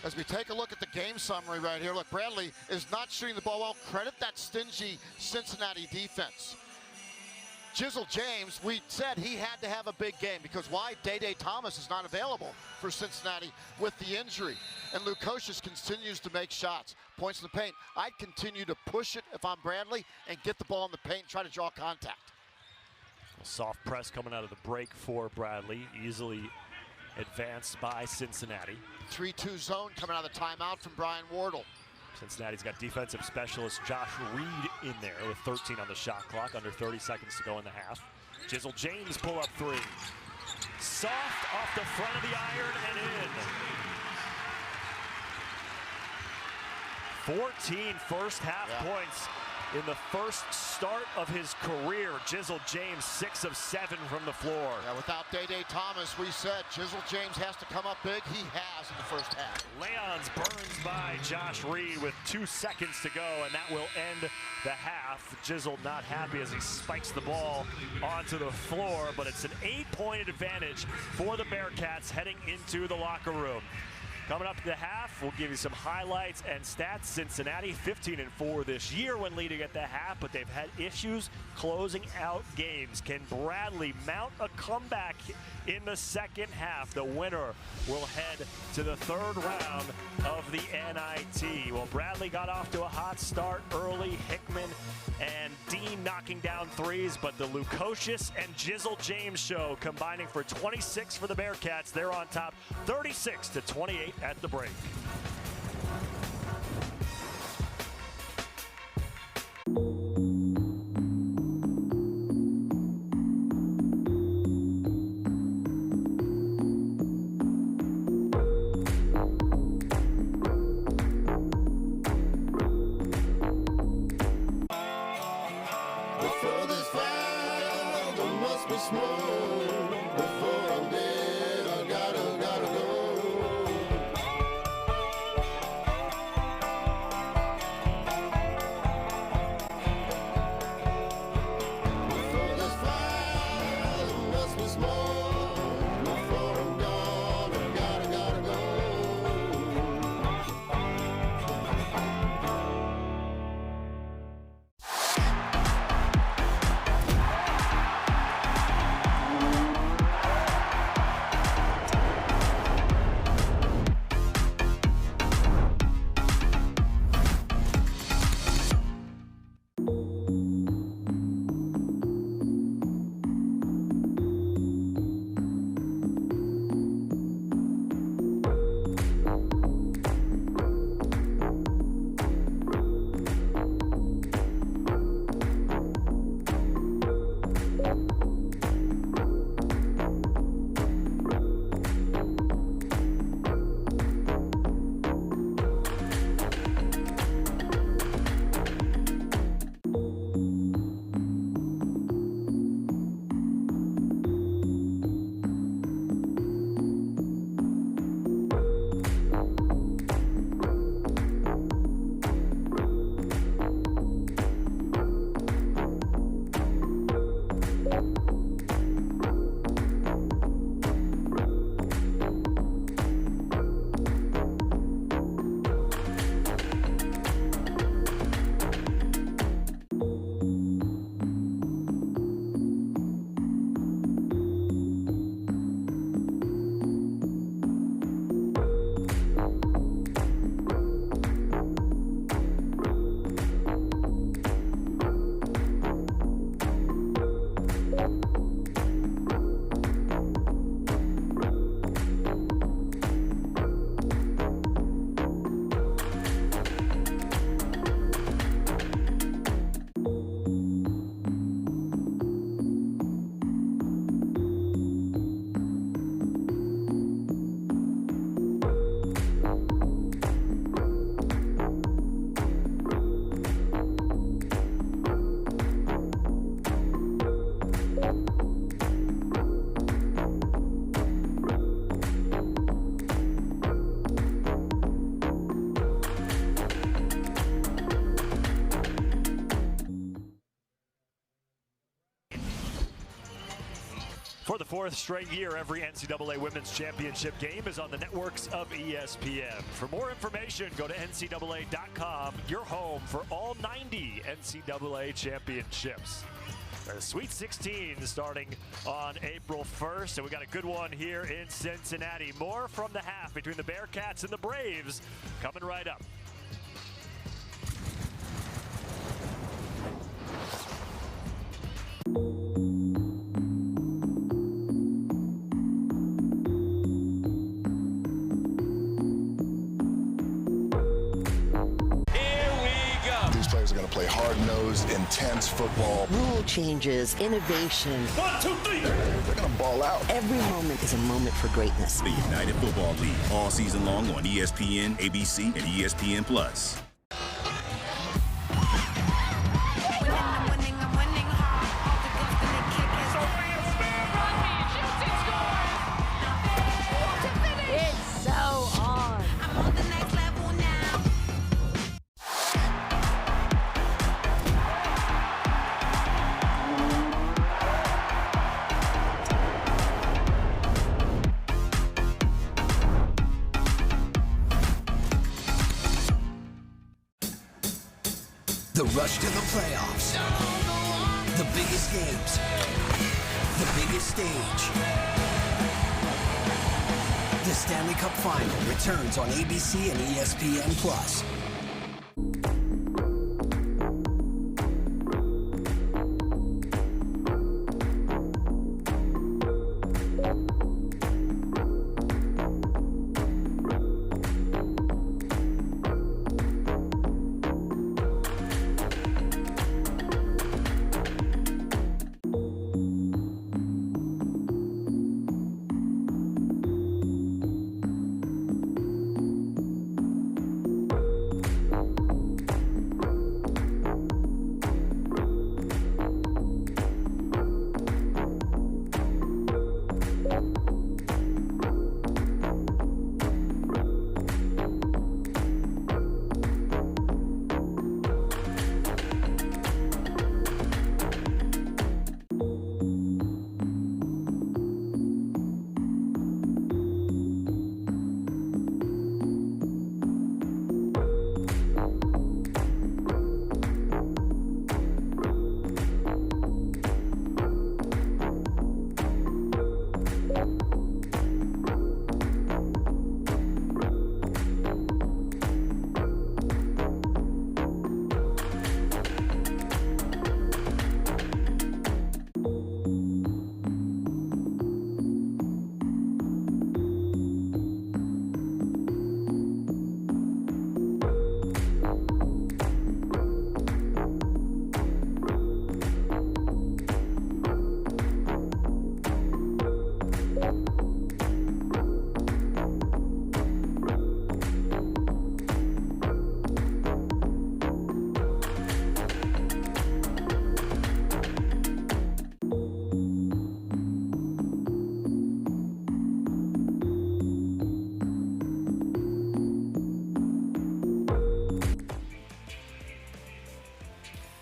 As we take a look at the game summary right here, look, Bradley is not shooting the ball well. Credit that stingy Cincinnati defense. Jizzle James, we said he had to have a big game because why? Day Thomas is not available for Cincinnati with the injury. And Lukosius continues to make shots. Points in the paint. I'd continue to push it if I'm Bradley and get the ball in the paint and try to draw contact. Soft press coming out of the break for Bradley, easily advanced by Cincinnati. 3-2 zone coming out of the timeout from Brian Wardle. Cincinnati's got defensive specialist Josh Reed in there with 13 on the shot clock, under 30 seconds to go in the half. Jizzle James pull up 3. Soft off the front of the iron and in. 14 first half points in the first start of his career. Jizzle James 6 of 7 from the floor. Yeah, without Day Thomas, we said Jizzle James has to come up big. He has in the first half. Leons burns by Josh Reed with 2 seconds to go, and that will end the half. Jizzle not happy as he spikes the ball onto the floor, but it's an 8-point advantage for the Bearcats heading into the locker room. Coming up to the half, we'll give you some highlights and stats. Cincinnati 15-4 this year when leading at the half, but they've had issues closing out games. Can Bradley mount a comeback in the second half? The winner will head to the 3rd round of the NIT. Well, Bradley got off to a hot start early. Hickman and Dean knocking down 3s, but the Lukosius and Jizzle James show combining for 26 for the Bearcats. They're on top 36-28 at the break. Before this fire, there must be smoke. Before I'm dead, I gotta go. For the fourth straight year, every NCAA Women's Championship game is on the networks of ESPN. For more information, go to ncaa.com, your home for all 90 NCAA championships. The Sweet 16 starting on April 1st, and we got a good one here in Cincinnati. More from the half between the Bearcats and the Braves coming right up. Players are going to play hard-nosed, intense football. Rule changes, innovation. 1, 2, 3. They're going to ball out. Every moment is a moment for greatness. The United Football League, all season long on ESPN, ABC, and ESPN+. It's so on. I'm on the next level now. The rush to the playoffs. The biggest games. The biggest stage. The Stanley Cup Final returns on ABC and ESPN+.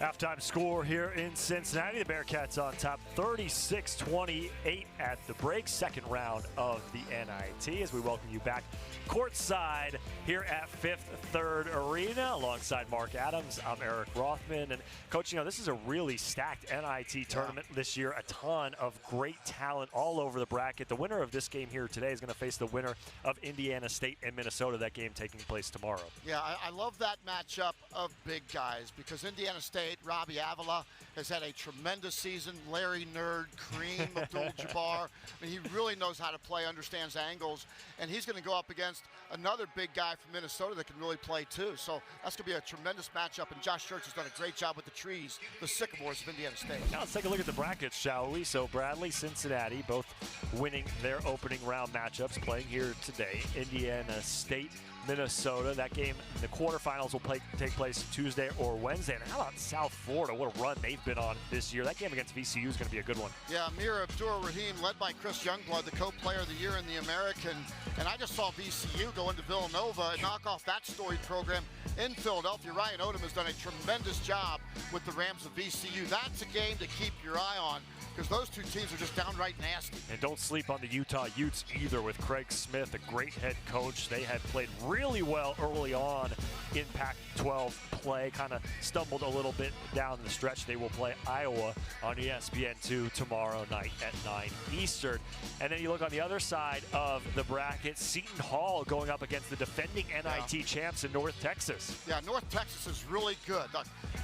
Halftime score here in Cincinnati. The Bearcats on top 36-28 at the break. Second round of the NIT as we welcome you back courtside here at Fifth Third Arena alongside Mark Adams. I'm Eric Rothman. And Coach, you know, this is a really stacked NIT tournament this year. A ton of great talent all over the bracket. The winner of this game here today is going to face the winner of Indiana State and Minnesota. That game taking place tomorrow. Yeah, I love that matchup of big guys because Indiana State, Robbie Avila has had a tremendous season. Larry Nerd, Kareem Abdul-Jabbar. I mean, he really knows how to play, understands angles, and he's going to go up against another big guy from Minnesota that can really play too. So that's going to be a tremendous matchup, and Josh Church has done a great job with the trees, the sycamores of Indiana State. Now let's take a look at the brackets, shall we? So Bradley, Cincinnati, both winning their opening round matchups, playing here today. Indiana State Minnesota. That game, the quarterfinals will take place Tuesday or Wednesday. And how about South Florida? What a run they've been on this year. That game against VCU is going to be a good one. Yeah, Amir Abdur-Rahim, led by Chris Youngblood, the co-player of the year in the American. And I just saw VCU go into Villanova and knock off that storied program in Philadelphia. Ryan Odom has done a tremendous job with the Rams of VCU. That's a game to keep your eye on, because those two teams are just downright nasty. And don't sleep on the Utah Utes either, with Craig Smith, a great head coach. They had played really well early on in Pac-12 play, kind of stumbled a little bit down the stretch. They will play Iowa on ESPN2 tomorrow night at 9 Eastern. And then you look on the other side of the bracket, Seton Hall going up against the defending NIT champs in North Texas. Yeah, North Texas is really good.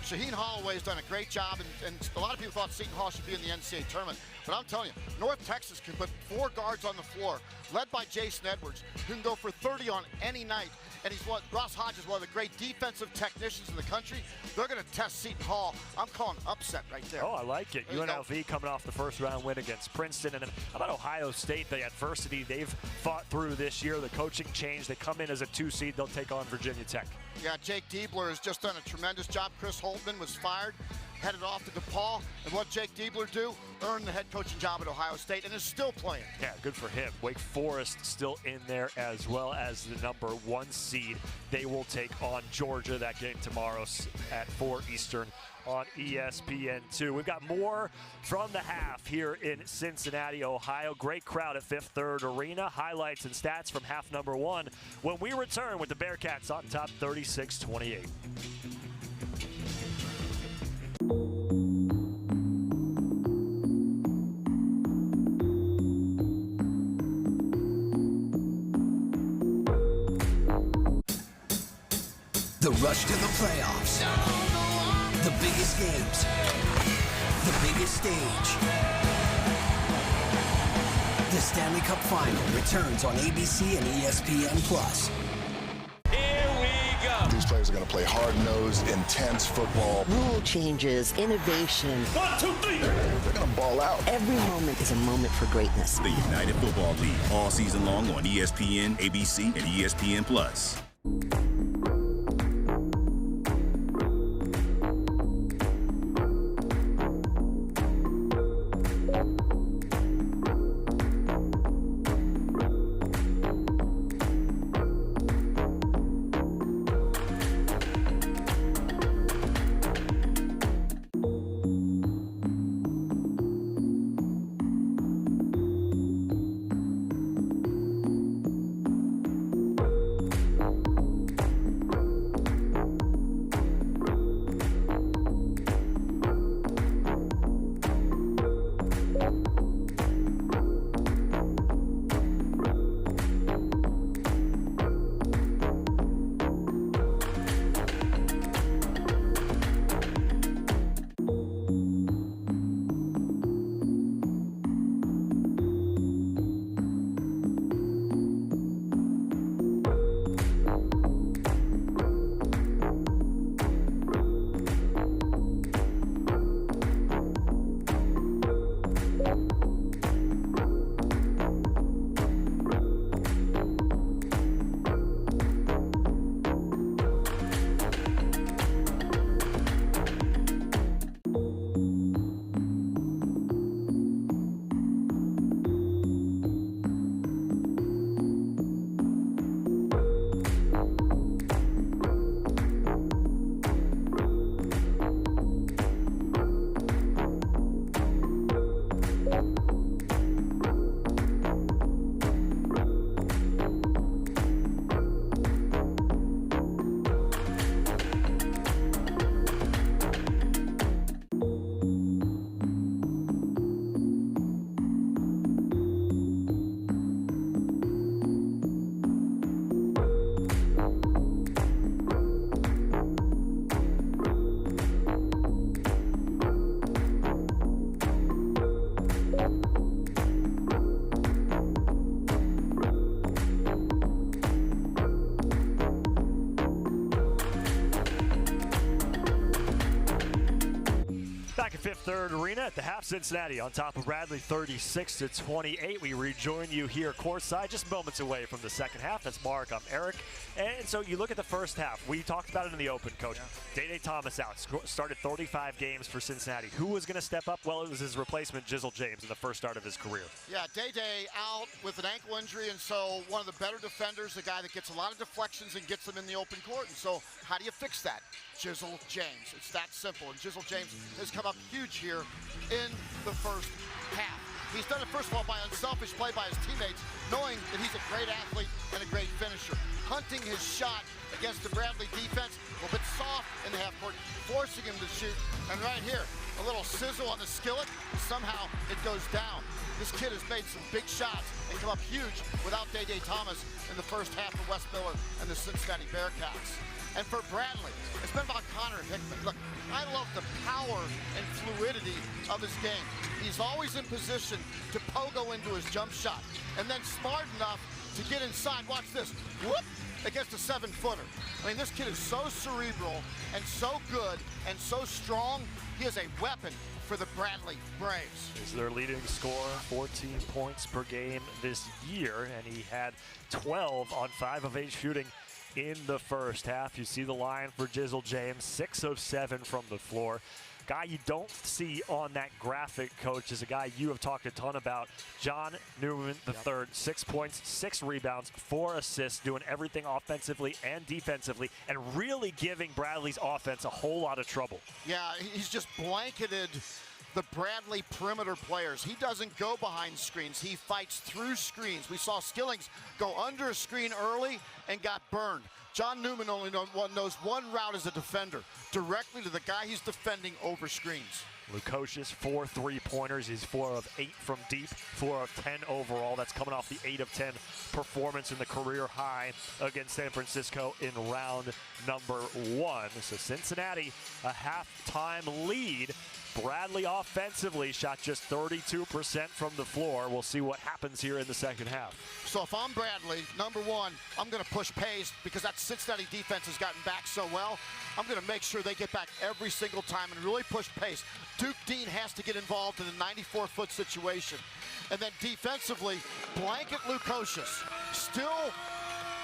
Shaheen Holloway's done a great job, and a lot of people thought Seton Hall should be in the NCAA tournament. But I'm telling you, North Texas can put 4 guards on the floor, led by Jason Edwards, who can go for 30 on any night. And Ross Hodges, one of the great defensive technicians in the country. They're going to test Seton Hall. I'm calling upset right there. Oh, I like it. UNLV coming off the first-round win against Princeton. And then how about Ohio State, the adversity they've fought through this year, the coaching change. They come in as a 2 seed. They'll take on Virginia Tech. Yeah, Jake Diebler has just done a tremendous job. Chris Holtman was fired, headed off to DePaul. And what Jake Diebler do? Earned the head coaching job at Ohio State and is still playing. Yeah, good for him. Wake Forest still in there, as well as the number 1 seed. They will take on Georgia. That game tomorrow at 4 Eastern on ESPN2. We've got more from the half here in Cincinnati, Ohio. Great crowd at Fifth Third Arena. Highlights and stats from half number 1 when we return with the Bearcats on top 36-28. The rush to the playoffs. The biggest games. The biggest stage. The Stanley Cup Final returns on ABC and ESPN+. Here we go. These players are going to play hard-nosed, intense football. Rule changes, innovation. 1, 2, 3. They're going to ball out. Every moment is a moment for greatness. The United Football League, all season long on ESPN, ABC, and ESPN+. Fifth Third Arena at the half. Cincinnati on top of Bradley 36-28. We rejoin you here courtside, just moments away from the second half. That's Mark, I'm Eric. And so you look at the first half. We talked about it in the open, Coach. Yeah. Day Thomas out, started 35 games for Cincinnati. Who was going to step up? Well, it was his replacement, Jizzle James, in the first start of his career. Yeah, Day out with an ankle injury, and so one of the better defenders, the guy that gets a lot of deflections and gets them in the open court. And so how do you fix that? Jizzle James. It's that simple. And Jizzle James has come up huge here in the first half. He's done it, first of all, by unselfish play by his teammates, knowing that he's a great athlete and a great finisher. Hunting his shot against the Bradley defense, a little bit soft in the half court, forcing him to shoot. And right here, a little sizzle on the skillet. Somehow it goes down. This kid has made some big shots and come up huge without Day Thomas in the first half for Wes Miller and the Cincinnati Bearcats. And for Bradley, it's been about Connor Hickman. Look, I love the power and fluidity of his game. He's always in position to pogo into his jump shot, and then smart enough to get inside. Watch this. Whoop! Against a 7-footer. I mean, this kid is so cerebral and so good and so strong. He is a weapon for the Bradley Braves. He's their leading scorer, 14 points per game this year, and he had 12 on 5 of 8 shooting in the first half. You see the line for Jizzle James, 6 of 7 from the floor. Guy you don't see on that graphic, Coach, is a guy you have talked a ton about, John Newman III. 6 points, 6 rebounds, 4 assists, doing everything offensively and defensively, and really giving Bradley's offense a whole lot of trouble. Yeah, he's just blanketed the Bradley perimeter players. He doesn't go behind screens. He fights through screens. We saw Skillings go under a screen early and got burned. John Newman only knows one route as a defender, directly to the guy he's defending over screens. Lukosius, 4 3-pointers. He's 4 of 8 from deep, 4 of 10 overall. That's coming off the 8 of 10 performance in the career high against San Francisco in round number 1. So Cincinnati, a halftime lead. Bradley offensively shot just 32% from the floor. We'll see what happens here in the second half. So if I'm Bradley, number one, I'm going to push pace because that Cincinnati defense has gotten back so well. I'm going to make sure they get back every single time and really push pace. Duke Dean has to get involved in a 94-foot situation. And then defensively, blanket Lukosius. Still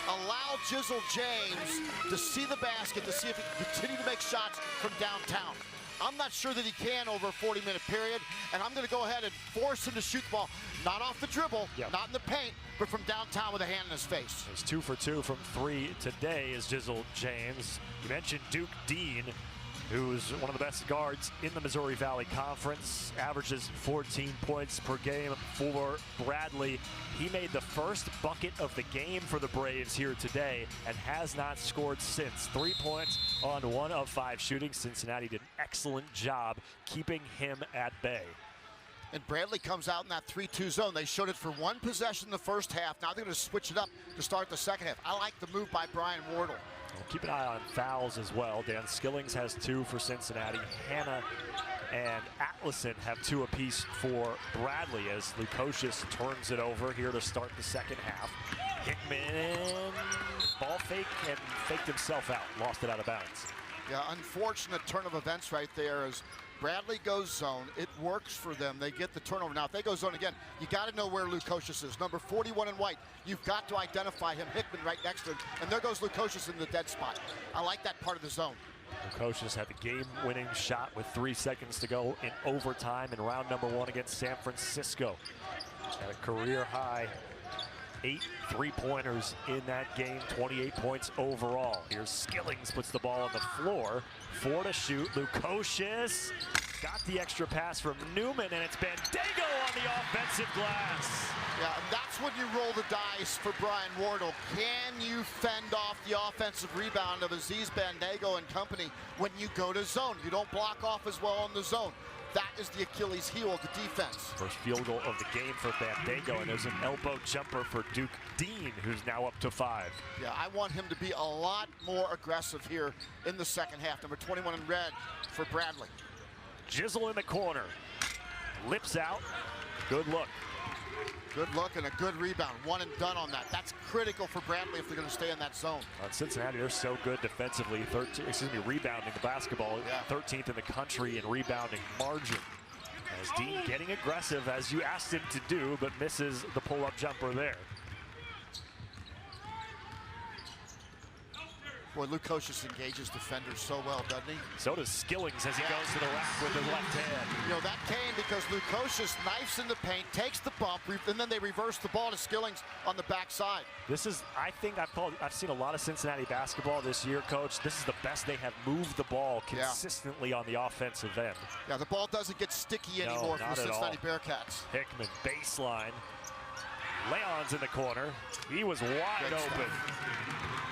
allow Jizzle James to see the basket, to see if he can continue to make shots from downtown. I'm not sure that he can over a 40-minute period, and I'm going to go ahead and force him to shoot the ball, not off the dribble, not in the paint, but from downtown with a hand in his face. He's 2 for 2 from 3 today is Jizzle James. You mentioned Duke Dean, who's one of the best guards in the Missouri Valley Conference, averages 14 points per game for Bradley. He made the first bucket of the game for the Braves here today and has not scored since. 3 points on 1 of 5 shooting. Cincinnati did an excellent job keeping him at bay. And Bradley comes out in that 3-2 zone. They showed it for 1 possession in the first half. Now they're going to switch it up to start the second half. I like the move by Brian Wardle. We'll keep an eye on fouls as well. Dan Skillings has 2 for Cincinnati. Hanna and Atlason have 2 apiece for Bradley as Lukosius turns it over here to start the second half. Hickman, ball fake and faked himself out. Lost it out of bounds. Yeah, unfortunate turn of events right there as Bradley goes zone. It works for them. They get the turnover. Now, if they go zone again, you got to know where Lukosius is. Number 41 in white. You've got to identify him. Hickman right next to him. And there goes Lukosius in the dead spot. I like that part of the zone. Lukosius had the game-winning shot with 3 seconds to go in overtime in round number 1 against San Francisco. Had a career-high 8 3-pointers in that game, 28 points overall. Here's Skillings, puts the ball on the floor. 4 to shoot. Lukosius got the extra pass from Newman, and it's Bandego on the offensive glass. Yeah, and that's when you roll the dice for Brian Wardle. Can you fend off the offensive rebound of Aziz Bandego and company when you go to zone? You don't block off as well in the zone. That is the Achilles heel of the defense. First field goal of the game for Bandego, and there's an elbow jumper for Duke Dean, who's now up to 5. Yeah, I want him to be a lot more aggressive here in the second half. Number 21 in red for Bradley. Jizzle in the corner. Lips out. Good look. Good look and a good rebound. One and done on that. That's critical for Bradley if they're going to stay in that zone. Cincinnati, they're so good defensively. Rebounding the basketball. Yeah. 13th in the country in rebounding margin. As Dean getting aggressive as you asked him to do, but misses the pull-up jumper there. Boy, Lukosius engages defenders so well, doesn't he? So does Skillings as he goes to the rack with his left hand. You know, that came because Lukosius knifes in the paint, takes the bump, and then they reverse the ball to Skillings on the backside. This is, I think I've seen a lot of Cincinnati basketball this year, Coach. This is the best they have moved the ball consistently on the offensive end. Yeah, the ball doesn't get sticky anymore for the Cincinnati Bearcats. Hickman, baseline. Leon's in the corner. He was wide open.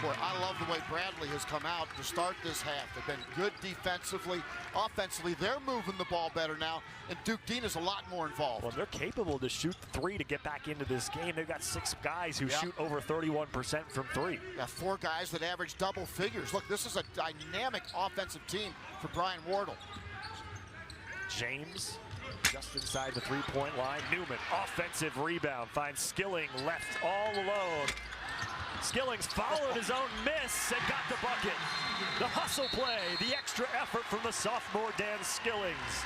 Boy, I love the way Bradley has come out to start this half. They've been good defensively. Offensively, they're moving the ball better now, and Duke Dean is a lot more involved. Well, they're capable to shoot three to get back into this game. They've got 6 guys who shoot over 31% from three. Yeah, 4 guys that average double figures. Look, this is a dynamic offensive team for Brian Wardle. James just inside the three-point line. Newman, offensive rebound, finds Skilling left all alone. Skillings followed his own miss and got the bucket. The hustle play, the extra effort from the sophomore Dan Skillings.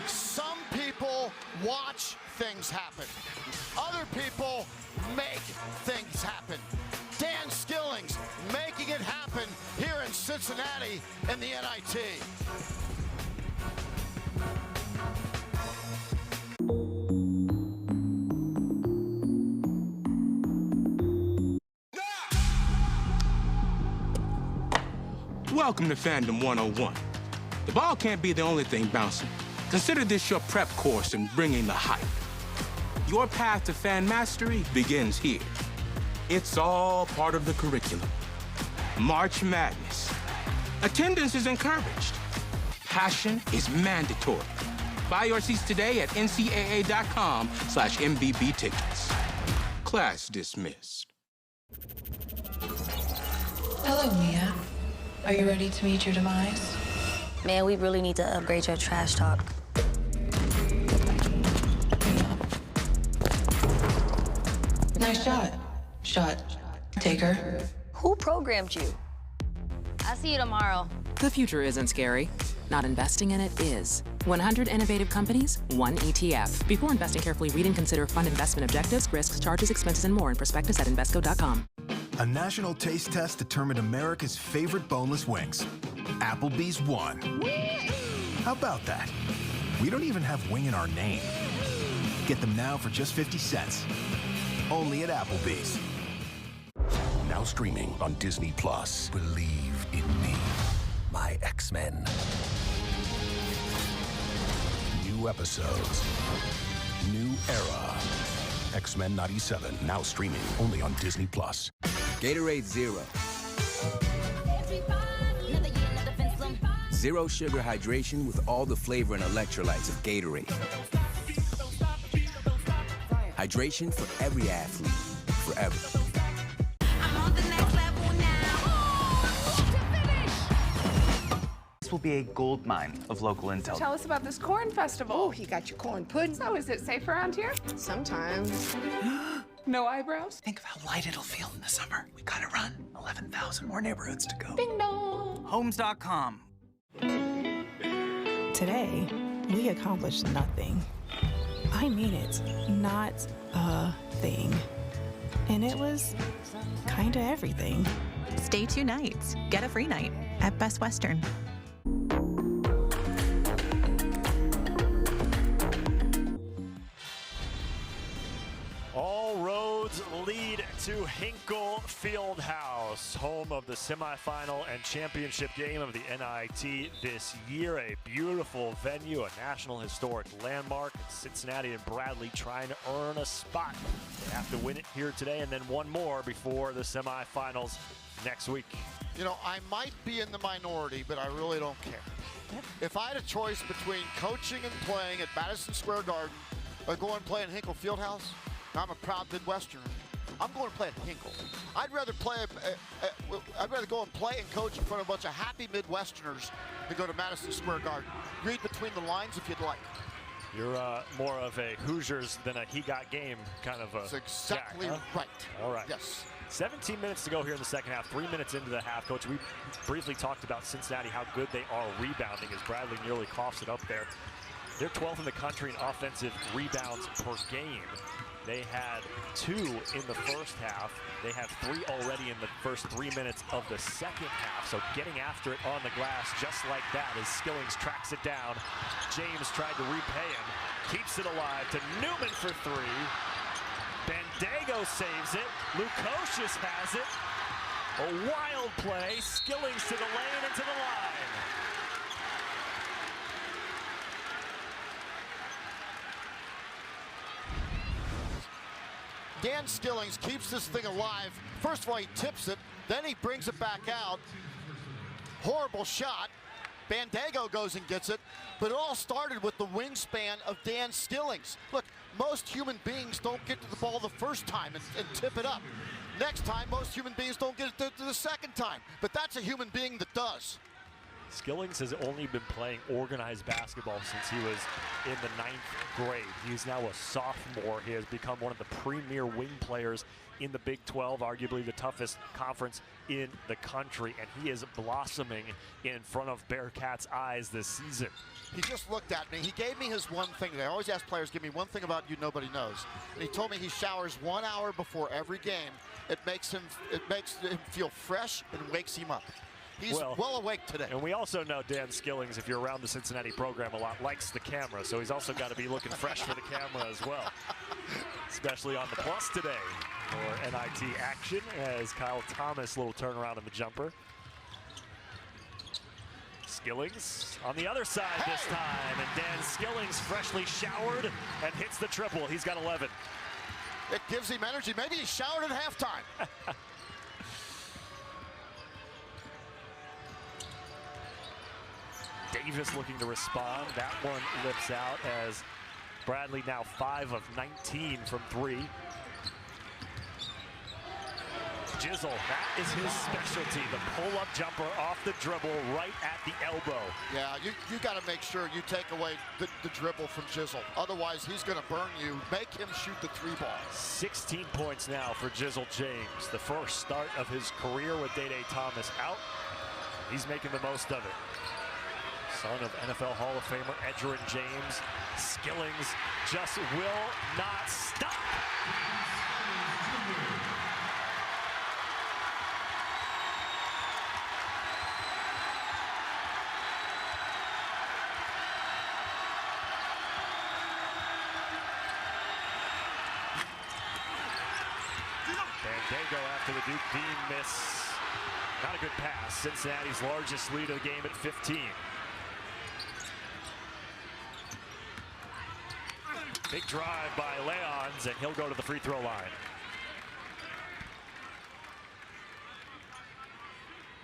Some people watch things happen. Other people make things happen. Dan Skillings making it happen here in Cincinnati in the NIT. Welcome to Fandom 101. The ball can't be the only thing bouncing. Consider this your prep course in bringing the hype. Your path to fan mastery begins here. It's all part of the curriculum. March Madness. Attendance is encouraged. Passion is mandatory. Buy your seats today at ncaa.com/MBB tickets. Class dismissed. Hello, Mia. Are you ready to meet your demise? Man, we really need to upgrade your trash talk. Nice shot. Taker. Who programmed you? I'll see you tomorrow. The future isn't scary. Not investing in it is. 100 innovative companies, 1 ETF. Before investing, carefully read and consider fund investment objectives, risks, charges, expenses, and more in prospectus at Invesco.com. A national taste test determined America's favorite boneless wings. Applebee's won. How about that? We don't even have wing in our name. Get them now for just 50 cents. Only at Applebee's. Now streaming on Disney+. Believe in me. My X-Men. New episodes. New era. X-Men 97, now streaming only on Disney+. Gatorade Zero. Zero sugar hydration with all the flavor and electrolytes of Gatorade. Hydration for every athlete, forever. This will be a gold mine of local intel. Tell us about this corn festival. Oh, you got your corn pudding. So is it safe around here? Sometimes. No eyebrows? Think of how light it'll feel in the summer. We gotta run. 11,000 more neighborhoods to go. Ding dong. Homes.com. Today, we accomplished nothing. I mean it, not a thing. And it was kinda everything. Stay 2 nights. Get a free night at Best Western. All roads lead to Hinkle Fieldhouse, home of the semifinal and championship game of the NIT this year. A beautiful venue, a National Historic Landmark. Cincinnati and Bradley trying to earn a spot. They have to win it here today and then one more before the semifinals next week. You know, I might be in the minority, but I really don't care. If I had a choice between coaching and playing at Madison Square Garden or going and play in Hinkle Fieldhouse, I'm a proud Midwesterner. I'm going to play at Hinkle. I'd rather go and play and coach in front of a bunch of happy Midwesterners than go to Madison Square Garden. Read between the lines if you'd like. You're more of a Hoosiers than a he got game kind of a That's exactly Jack, huh? right. All right. Yes. 17 minutes to go here in the second half. 3 minutes into the half. Coach, we briefly talked about Cincinnati, how good they are rebounding as Bradley nearly coughs it up there. They're 12th in the country in offensive rebounds per game. They had 2 in the first half. They have 3 already in the first 3 minutes of the second half. So getting after it on the glass just like that as Skillings tracks it down. James tried to repay him. Keeps it alive to Newman for 3. Bandego saves it. Lukosius has it. A wild play. Skillings to the lane and to the line. Dan Skillings keeps this thing alive. First of all, he tips it, then he brings it back out. Horrible shot. Bandego goes and gets it, but it all started with the wingspan of Dan Skillings. Look, most human beings don't get to the ball the first time and tip it up. Next time, most human beings don't get it to the second time, but that's a human being that does. Skillings has only been playing organized basketball since he was in the 9th grade. He's now a sophomore. He has become one of the premier wing players in the Big 12, arguably the toughest conference in the country, and he is blossoming in front of Bearcats' eyes this season. He just looked at me. He gave me his one thing. I always ask players, give me one thing about you nobody knows. And he told me he showers 1 hour before every game. It makes him feel fresh and wakes him up. He's well awake today. And we also know Dan Skillings, if you're around the Cincinnati program a lot, likes the camera. So he's also got to be looking fresh for the camera as well. Especially on the plus today for NIT action as Kyle Thomas, little turnaround in the jumper. Skillings on the other side this time. And Dan Skillings freshly showered and hits the triple. He's got 11. It gives him energy. Maybe he showered at halftime. Davis looking to respond. That one lips out as Bradley now 5 of 19 from 3. Jizzle, that is his specialty. The pull-up jumper off the dribble right at the elbow. Yeah, you got to make sure you take away the dribble from Jizzle. Otherwise, he's going to burn you. Make him shoot the 3 ball. 16 points now for Jizzle James. The first start of his career with Day-Day Thomas out. He's making the most of it. Son of NFL Hall of Famer Edgerrin James. Skillings just will not stop. Bandego after the Duke Dean miss. Not a good pass. Cincinnati's largest lead of the game at 15. Big drive by Leons, and he'll go to the free throw line.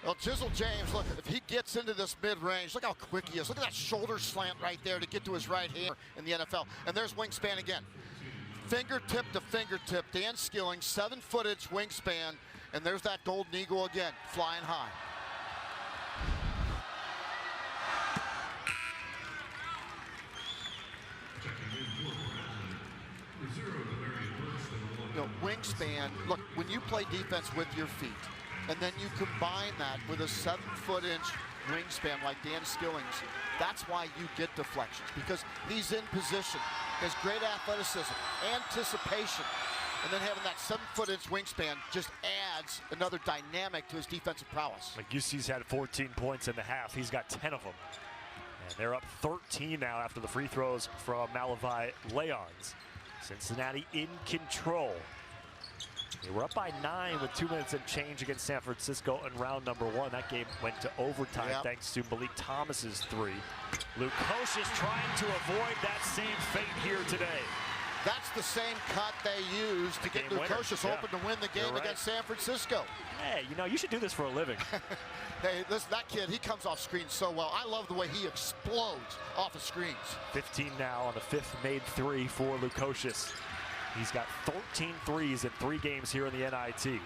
Well, Jizzle James, look, if he gets into this mid-range, look how quick he is. Look at that shoulder slant right there to get to his right hand in the NFL. And there's wingspan again. Fingertip to fingertip. Dan Skillings, 7-footage wingspan. And there's that Golden Eagle again, flying high. Wingspan, look, when you play defense with your feet, and then you combine that with a 7-foot-inch wingspan like Dan Skillings, that's why you get deflections, because he's in position, has great athleticism, anticipation, and then having that 7-foot-inch wingspan just adds another dynamic to his defensive prowess. Like UC's had 14 points in the half. He's got 10 of them. And they're up 13 now after the free throws from Malavi Leons. Cincinnati in control. They were up by 9 with 2 minutes and change against San Francisco in round number 1. That game went to overtime thanks to Malik Thomas's 3. Lukosius trying to avoid that same fate here today. That's the same cut they used to get Lukosius open to win the game against San Francisco. Hey, you know, you should do this for a living. Hey, listen, that kid, he comes off screens so well. I love the way he explodes off of screens. 15 now on the 5th made 3 for Lukosius. He's got 13 threes in 3 games here in the NIT.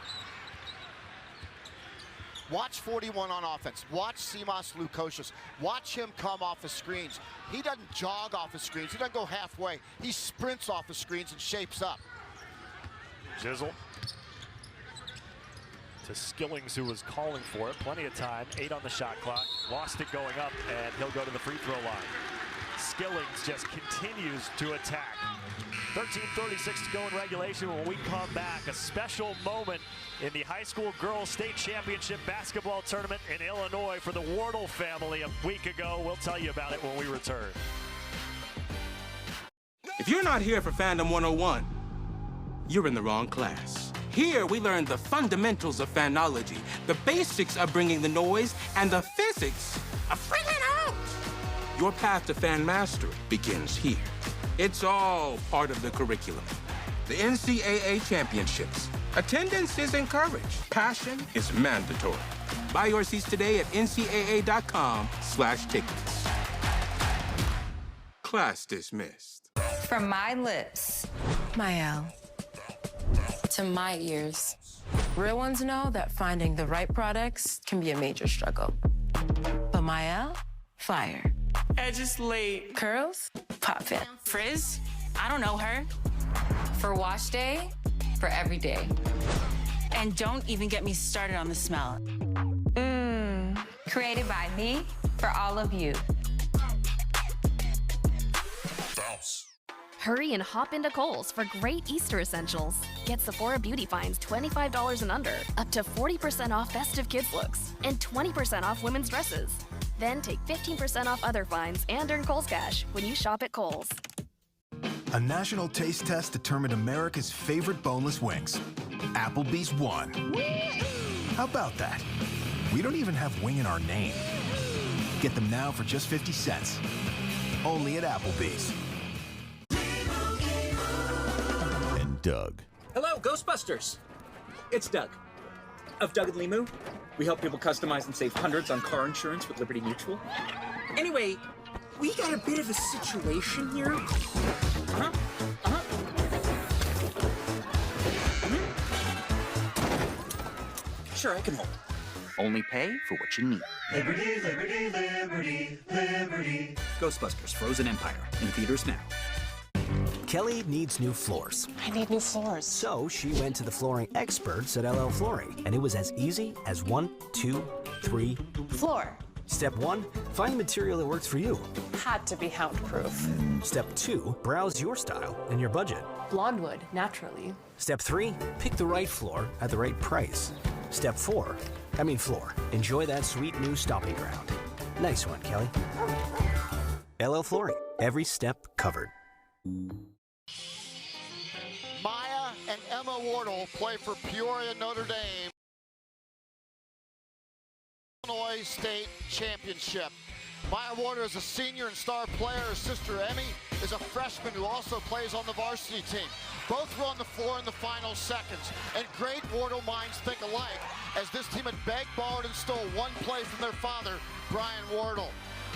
Watch 41 on offense. Watch Simas Lukosius. Watch him come off the screens. He doesn't jog off the screens. He doesn't go halfway. He sprints off the screens and shapes up. Jizzle to Skillings, who was calling for it. Plenty of time. 8 on the shot clock. Lost it going up, and he'll go to the free throw line. Skillings just continues to attack. 13:36 to go in regulation. When we come back, a special moment in the high school girls state championship basketball tournament in Illinois for the Wardle family a week ago. We'll tell you about it when we return. If you're not here for Fandom 101, you're in the wrong class. Here, we learn the fundamentals of fanology, the basics of bringing the noise, and the physics of bringing it out. Your path to fan mastery begins here. It's all part of the curriculum. The NCAA Championships. Attendance is encouraged. Passion is mandatory. Buy your seats today at ncaa.com/tickets. Class dismissed. From my lips, Mael, to my ears, real ones know that finding the right products can be a major struggle. But Mael, fire. Edge is late. Curls, pop it. Frizz? I don't know her. For wash day, for every day. And don't even get me started on the smell. Created by me for all of you. Hurry and hop into Kohl's for great Easter essentials. Get Sephora Beauty Finds $25 and under, up to 40% off festive kids looks, and 20% off women's dresses. Then take 15% off other finds and earn Kohl's Cash when you shop at Kohl's. A national taste test determined America's favorite boneless wings. Applebee's won. How about that? We don't even have wing in our name. Get them now for just 50 cents. Only at Applebee's. And Doug. Hello, Ghostbusters. It's Doug of Doug and Limu. We help people customize and save hundreds on car insurance with Liberty Mutual. Anyway, we got a bit of a situation here. Sure, I can hold. Only pay for what you need. Liberty, liberty, liberty, liberty. Ghostbusters Frozen Empire, in theaters now. Kelly needs new floors. I need new floors. So she went to the flooring experts at LL Flooring, and it was as easy as 1, 2, 3. Floor. Step 1, find the material that works for you. Had to be hound-proof. Step 2, browse your style and your budget. Blonde wood, naturally. Step 3, pick the right floor at the right price. Step 4, floor. Enjoy that sweet new stomping ground. Nice one, Kelly. LL Flooring, every step covered. Maya and Emma Wardle play for Peoria Notre Dame. Illinois State Championship. Maya Wardle is a senior and star player. Her sister Emmy is a freshman who also plays on the varsity team. Both were on the floor in the final seconds. And great Wardle minds think alike, as this team had begged, borrowed, and stole one play from their father, Brian Wardle.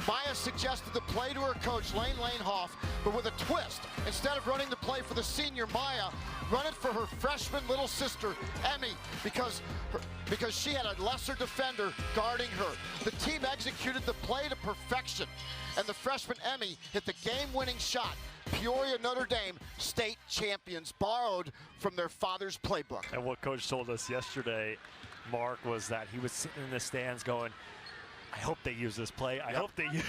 Maya suggested the play to her coach, Lane Lanehoff, but with a twist. Instead of running the play for the senior Maya, run it for her freshman little sister, Emmy, because she had a lesser defender guarding her. The team executed the play to perfection, and the freshman Emmy hit the game-winning shot. Peoria Notre Dame state champions, borrowed from their father's playbook. And what Coach told us yesterday, Mark, was that he was sitting in the stands going, I hope they use this play. I hope they use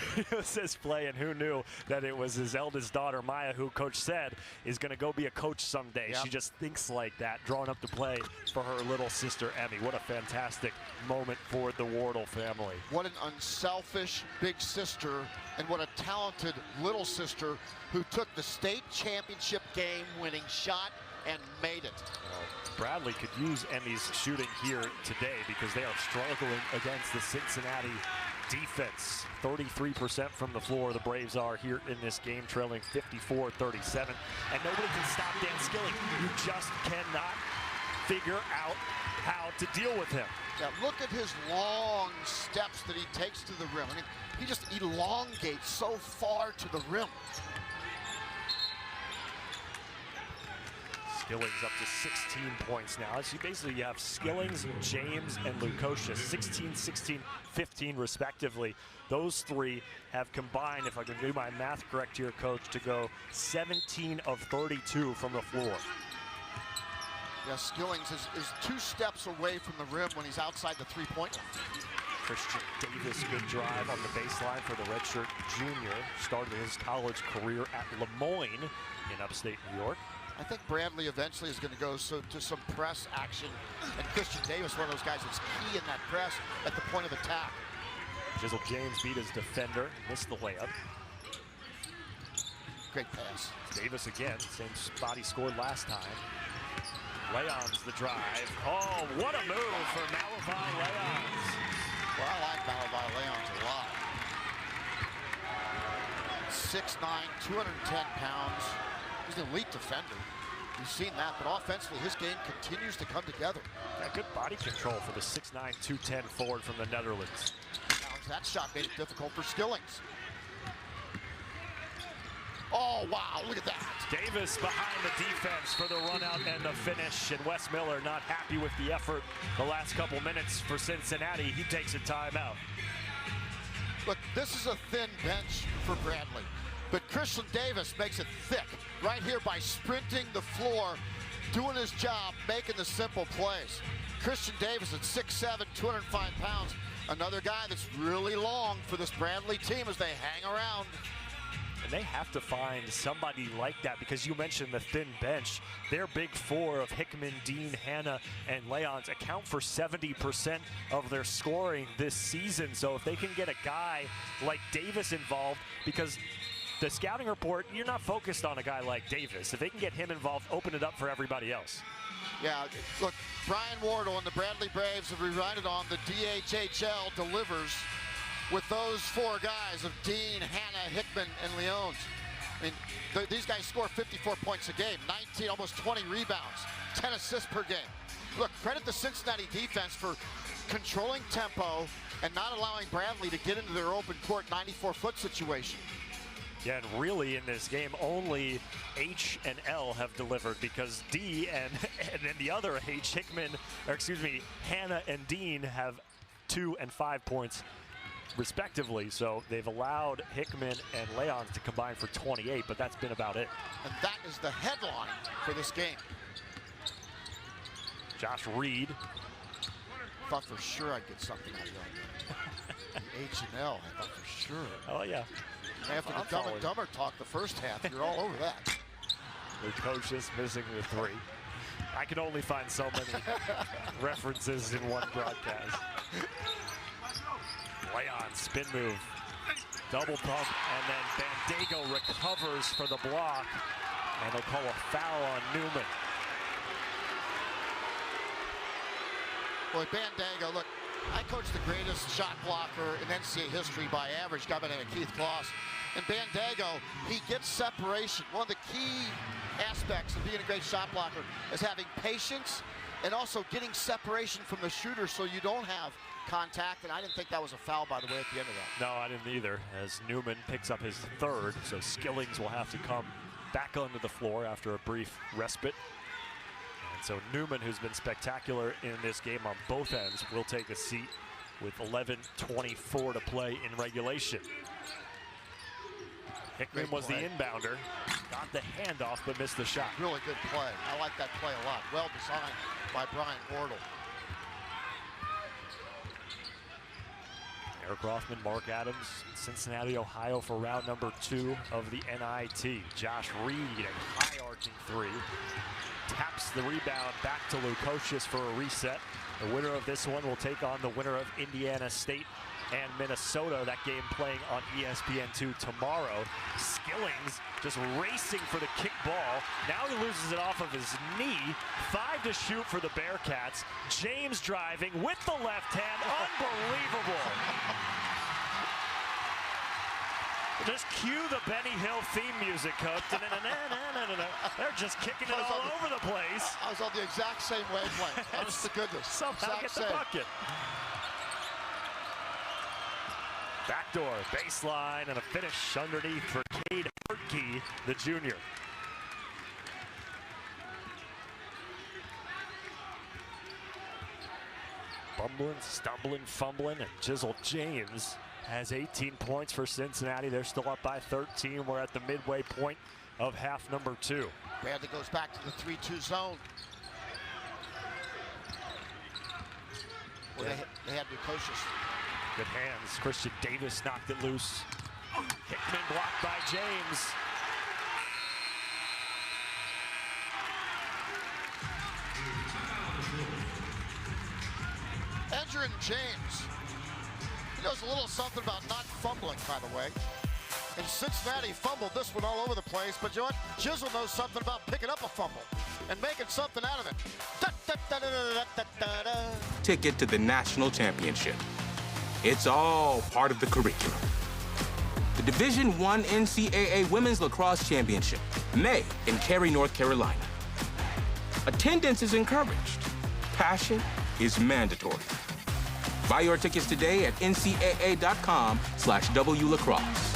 this play. And who knew that it was his eldest daughter, Maya, who Coach said is going to go be a coach someday. She just thinks like that, drawing up the play for her little sister, Emmy. What a fantastic moment for the Wardle family. What an unselfish big sister, and what a talented little sister who took the state championship game-winning shot and made it. Bradley could use Emmy's shooting here today because they are struggling against the Cincinnati defense. 33% from the floor the Braves are here in this game, trailing 54-37. And nobody can stop Dan Skilling. You just cannot figure out how to deal with him. Yeah, look at his long steps that he takes to the rim. I mean, he just elongates so far to the rim. Skillings up to 16 points now. So you have Skillings, James, and Lukosius, 16, 16, 15 respectively. Those three have combined, if I can do my math correct here, Coach, to go 17 of 32 from the floor. Yeah, Skillings is 2 steps away from the rim when he's outside the three-point. Christian Davis, good drive on the baseline for the redshirt junior. Started his college career at Lemoyne in upstate New York. I think Bradley eventually is going to go to some press action. And Christian Davis, one of those guys that's key in that press at the point of attack. Jizzle James beat his defender, missed the layup. Great pass. Davis again, same spot he scored last time. Leon's the drive. Oh, what a move for Malavi Leons. Well, I like Malavi Leons a lot. 6'9", 210 pounds. He's an elite defender. We've seen that, but offensively, his game continues to come together. Yeah, good body control for the 6'9", 210 forward from the Netherlands. Now, that shot made it difficult for Skillings. Oh, wow, look at that. Davis behind the defense for the run out and the finish, and Wes Miller not happy with the effort the last couple minutes for Cincinnati. He takes a timeout. Look, this is a thin bench for Bradley, but Christian Davis makes it thick right here by sprinting the floor, doing his job, making the simple plays. Christian Davis at 6'7", 205 pounds, another guy that's really long for this Bradley team as they hang around. And they have to find somebody like that, because you mentioned the thin bench. Their big four of Hickman, Dean, Hanna, and Leons account for 70% of their scoring this season. So if they can get a guy like Davis involved, because the scouting report, you're not focused on a guy like Davis. If they can get him involved, open it up for everybody else. Yeah, look, Brian Wardle and the Bradley Braves have reminded on the DHHL delivers with those 4 guys of Dean, Hanna, Hickman, and Leons. I mean, these guys score 54 points a game, 19, almost 20 rebounds, 10 assists per game. Look, credit the Cincinnati defense for controlling tempo and not allowing Bradley to get into their open court 94-foot situation. Yeah, and really in this game, only H and L have delivered, because D and then the other H, Hanna and Dean have 2 and 5 points respectively. So they've allowed Hickman and Leons to combine for 28, but that's been about it. And that is the headline for this game. Josh Reed. Thought for sure I'd get something out of that. The H and L, I thought for sure. Oh, yeah. After the Dumb and Dumber talk the first half, you're all over that. Lukosius missing the 3. I can only find so many references in one broadcast. Leon, spin move, double pump, and then Bandego recovers for the block, and they'll call a foul on Newman. Boy, Bandego, look, I coached the greatest shot blocker in NCAA history by average, guy by the name of Keith Kloss. And Bandego, he gets separation. One of the key aspects of being a great shot blocker is having patience and also getting separation from the shooter so you don't have contact, and I didn't think that was a foul, by the way, at the end of that. No, I didn't either, as Newman picks up his 3rd, so Skillings will have to come back onto the floor after a brief respite. And so Newman, who's been spectacular in this game on both ends, will take a seat with 11:24 to play in regulation. Hickman was the inbounder, got the handoff, but missed the shot. Really good play. I like that play a lot. Well designed by Brian Wardle. Eric Rothman, Mark Adams, Cincinnati, Ohio for round number 2 of the NIT. Josh Reed, a high arcing 3. Taps the rebound back to Lukosius for a reset. The winner of this one will take on the winner of Indiana State and Minnesota. That game playing on ESPN2 tomorrow. Skillings just racing for the kick ball. Now he loses it off of his knee. 5 to shoot for the Bearcats. James driving with the left hand. Unbelievable. Just cue the Benny Hill theme music, Coach. They're just kicking it all over the place. I was on the exact same wavelength. Honest to goodness. Somehow get the bucket. Backdoor, baseline, and a finish underneath for Cade Hartke, the junior. bumbling, stumbling, fumbling, and Jizzle James has 18 points for Cincinnati. They're still up by 13. We're at the midway point of half number 2. Bradley goes back to the 3-2 zone. Well, they had Lukosius. Good hands. Christian Davis knocked it loose. Hickman blocked by James. Edgerrin James. He knows a little something about not fumbling, by the way. And Cincinnati fumbled this one all over the place, but you know what? Jizzle knows something about picking up a fumble and making something out of it. Ticket to the national championship. It's all part of the curriculum. The Division I NCAA Women's Lacrosse Championship, May in Cary, North Carolina. Attendance is encouraged. Passion is mandatory. Buy your tickets today at ncaa.com/WLacrosse.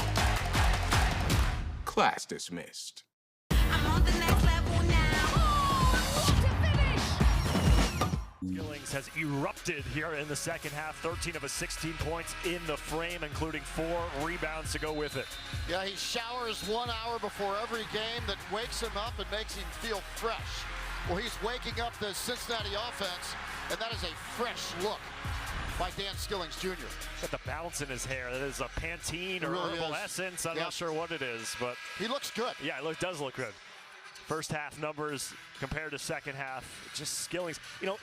Class dismissed. Skillings has erupted here in the second half. 13 of his 16 points in the frame, including 4 rebounds to go with it. Yeah, he showers 1 hour before every game that wakes him up and makes him feel fresh. Well, he's waking up the Cincinnati offense, and that is a fresh look by Dan Skillings Jr. Got the bounce in his hair. That is a Pantene or really Herbal Essence. I'm not sure what it is, but he looks good. Yeah, it does look good. First half numbers compared to second half, just Skillings. You know,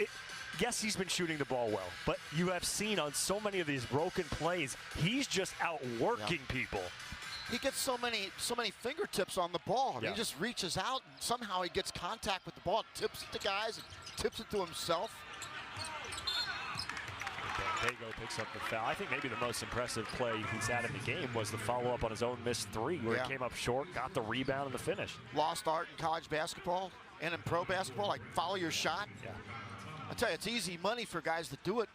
yes, he's been shooting the ball well, but you have seen on so many of these broken plays, he's just outworking people. He gets so many fingertips on the ball. I mean, he just reaches out and somehow he gets contact with the ball, tips it to guys, and tips it to himself. Dago picks up the foul. I think maybe the most impressive play he's had in the game was the follow-up on his own missed 3, where he came up short, got the rebound and the finish. Lost art in college basketball and in pro basketball, like follow your shot. Yeah. I tell you, it's easy money for guys that do it.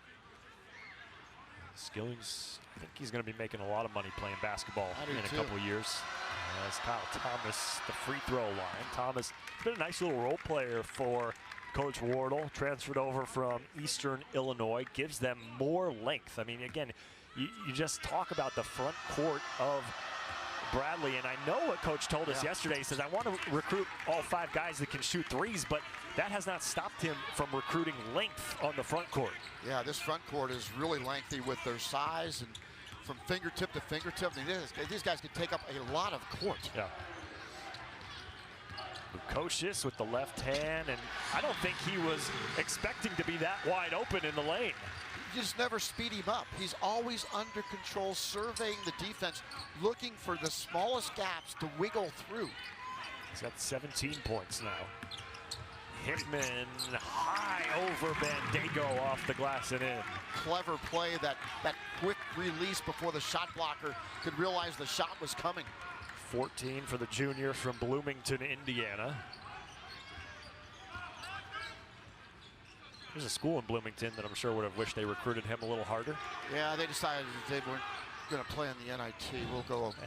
Skillings, I think he's going to be making a lot of money playing basketball in a couple years. As Kyle Thomas, the free throw line. Thomas has been a nice little role player for Coach Wardle, transferred over from Eastern Illinois, gives them more length. I mean, again, you just talk about the front court of Bradley, and I know what Coach told us yesterday. He says, I want to recruit all 5 guys that can shoot threes, but that has not stopped him from recruiting length on the front court. Yeah, this front court is really lengthy with their size, and from fingertip to fingertip. I mean, these guys can take up a lot of court. Yeah. Lukosius with the left hand, and I don't think he was expecting to be that wide open in the lane. You just never speed him up. He's always under control, surveying the defense, looking for the smallest gaps to wiggle through. He's got 17 points now. Hickman high over Bandago off the glass and in. Clever play, that quick release before the shot blocker could realize the shot was coming. 14 for the junior from Bloomington, Indiana. There's a school in Bloomington that I'm sure would have wished they recruited him a little harder. Yeah, they decided they weren't going to play in the NIT.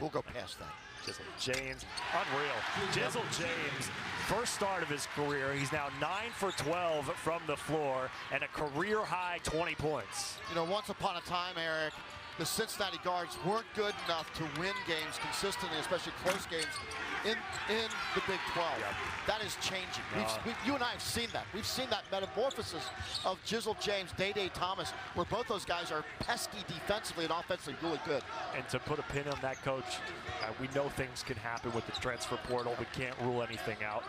We'll go past that. Jizzle James, unreal. Jizzle James, first start of his career. He's now 9 for 12 from the floor and a career high 20 points. You know, once upon a time, Eric, the Cincinnati guards weren't good enough to win games consistently, especially close games, in the Big 12. Yep. That is changing. You and I have seen that. We've seen that metamorphosis of Jizzle James, Day Thomas, where both those guys are pesky defensively and offensively really good. And to put a pin on that, Coach, we know things can happen with the transfer portal. We can't rule anything out.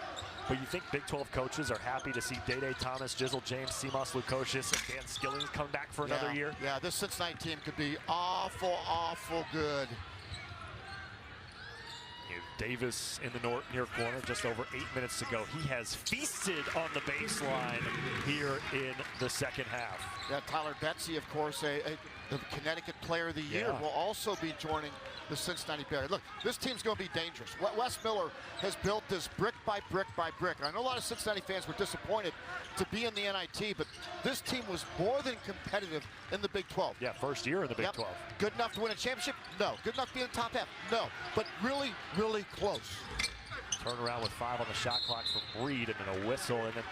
But you think Big 12 coaches are happy to see Day Thomas, Jizzle James, Simas Lukosius, and Dan Skillings come back for another year? Yeah, this Cincinnati team could be awful, awful good. Davis in the near corner, just over 8 minutes to go. He has feasted on the baseline here in the second half. Yeah, Tyler Betsy, of course, the Connecticut Player of the Year, will also be joining the Cincinnati Bearcats. Look, this team's going to be dangerous. Wes Miller has built this brick by brick by brick. And I know a lot of Cincinnati fans were disappointed to be in the NIT, but this team was more than competitive in the Big 12. Yeah, first year in the Big 12. Good enough to win a championship? No. Good enough to be in the top half? No. But really, really close. Turn around with 5 on the shot clock from Reed, and then a whistle, and then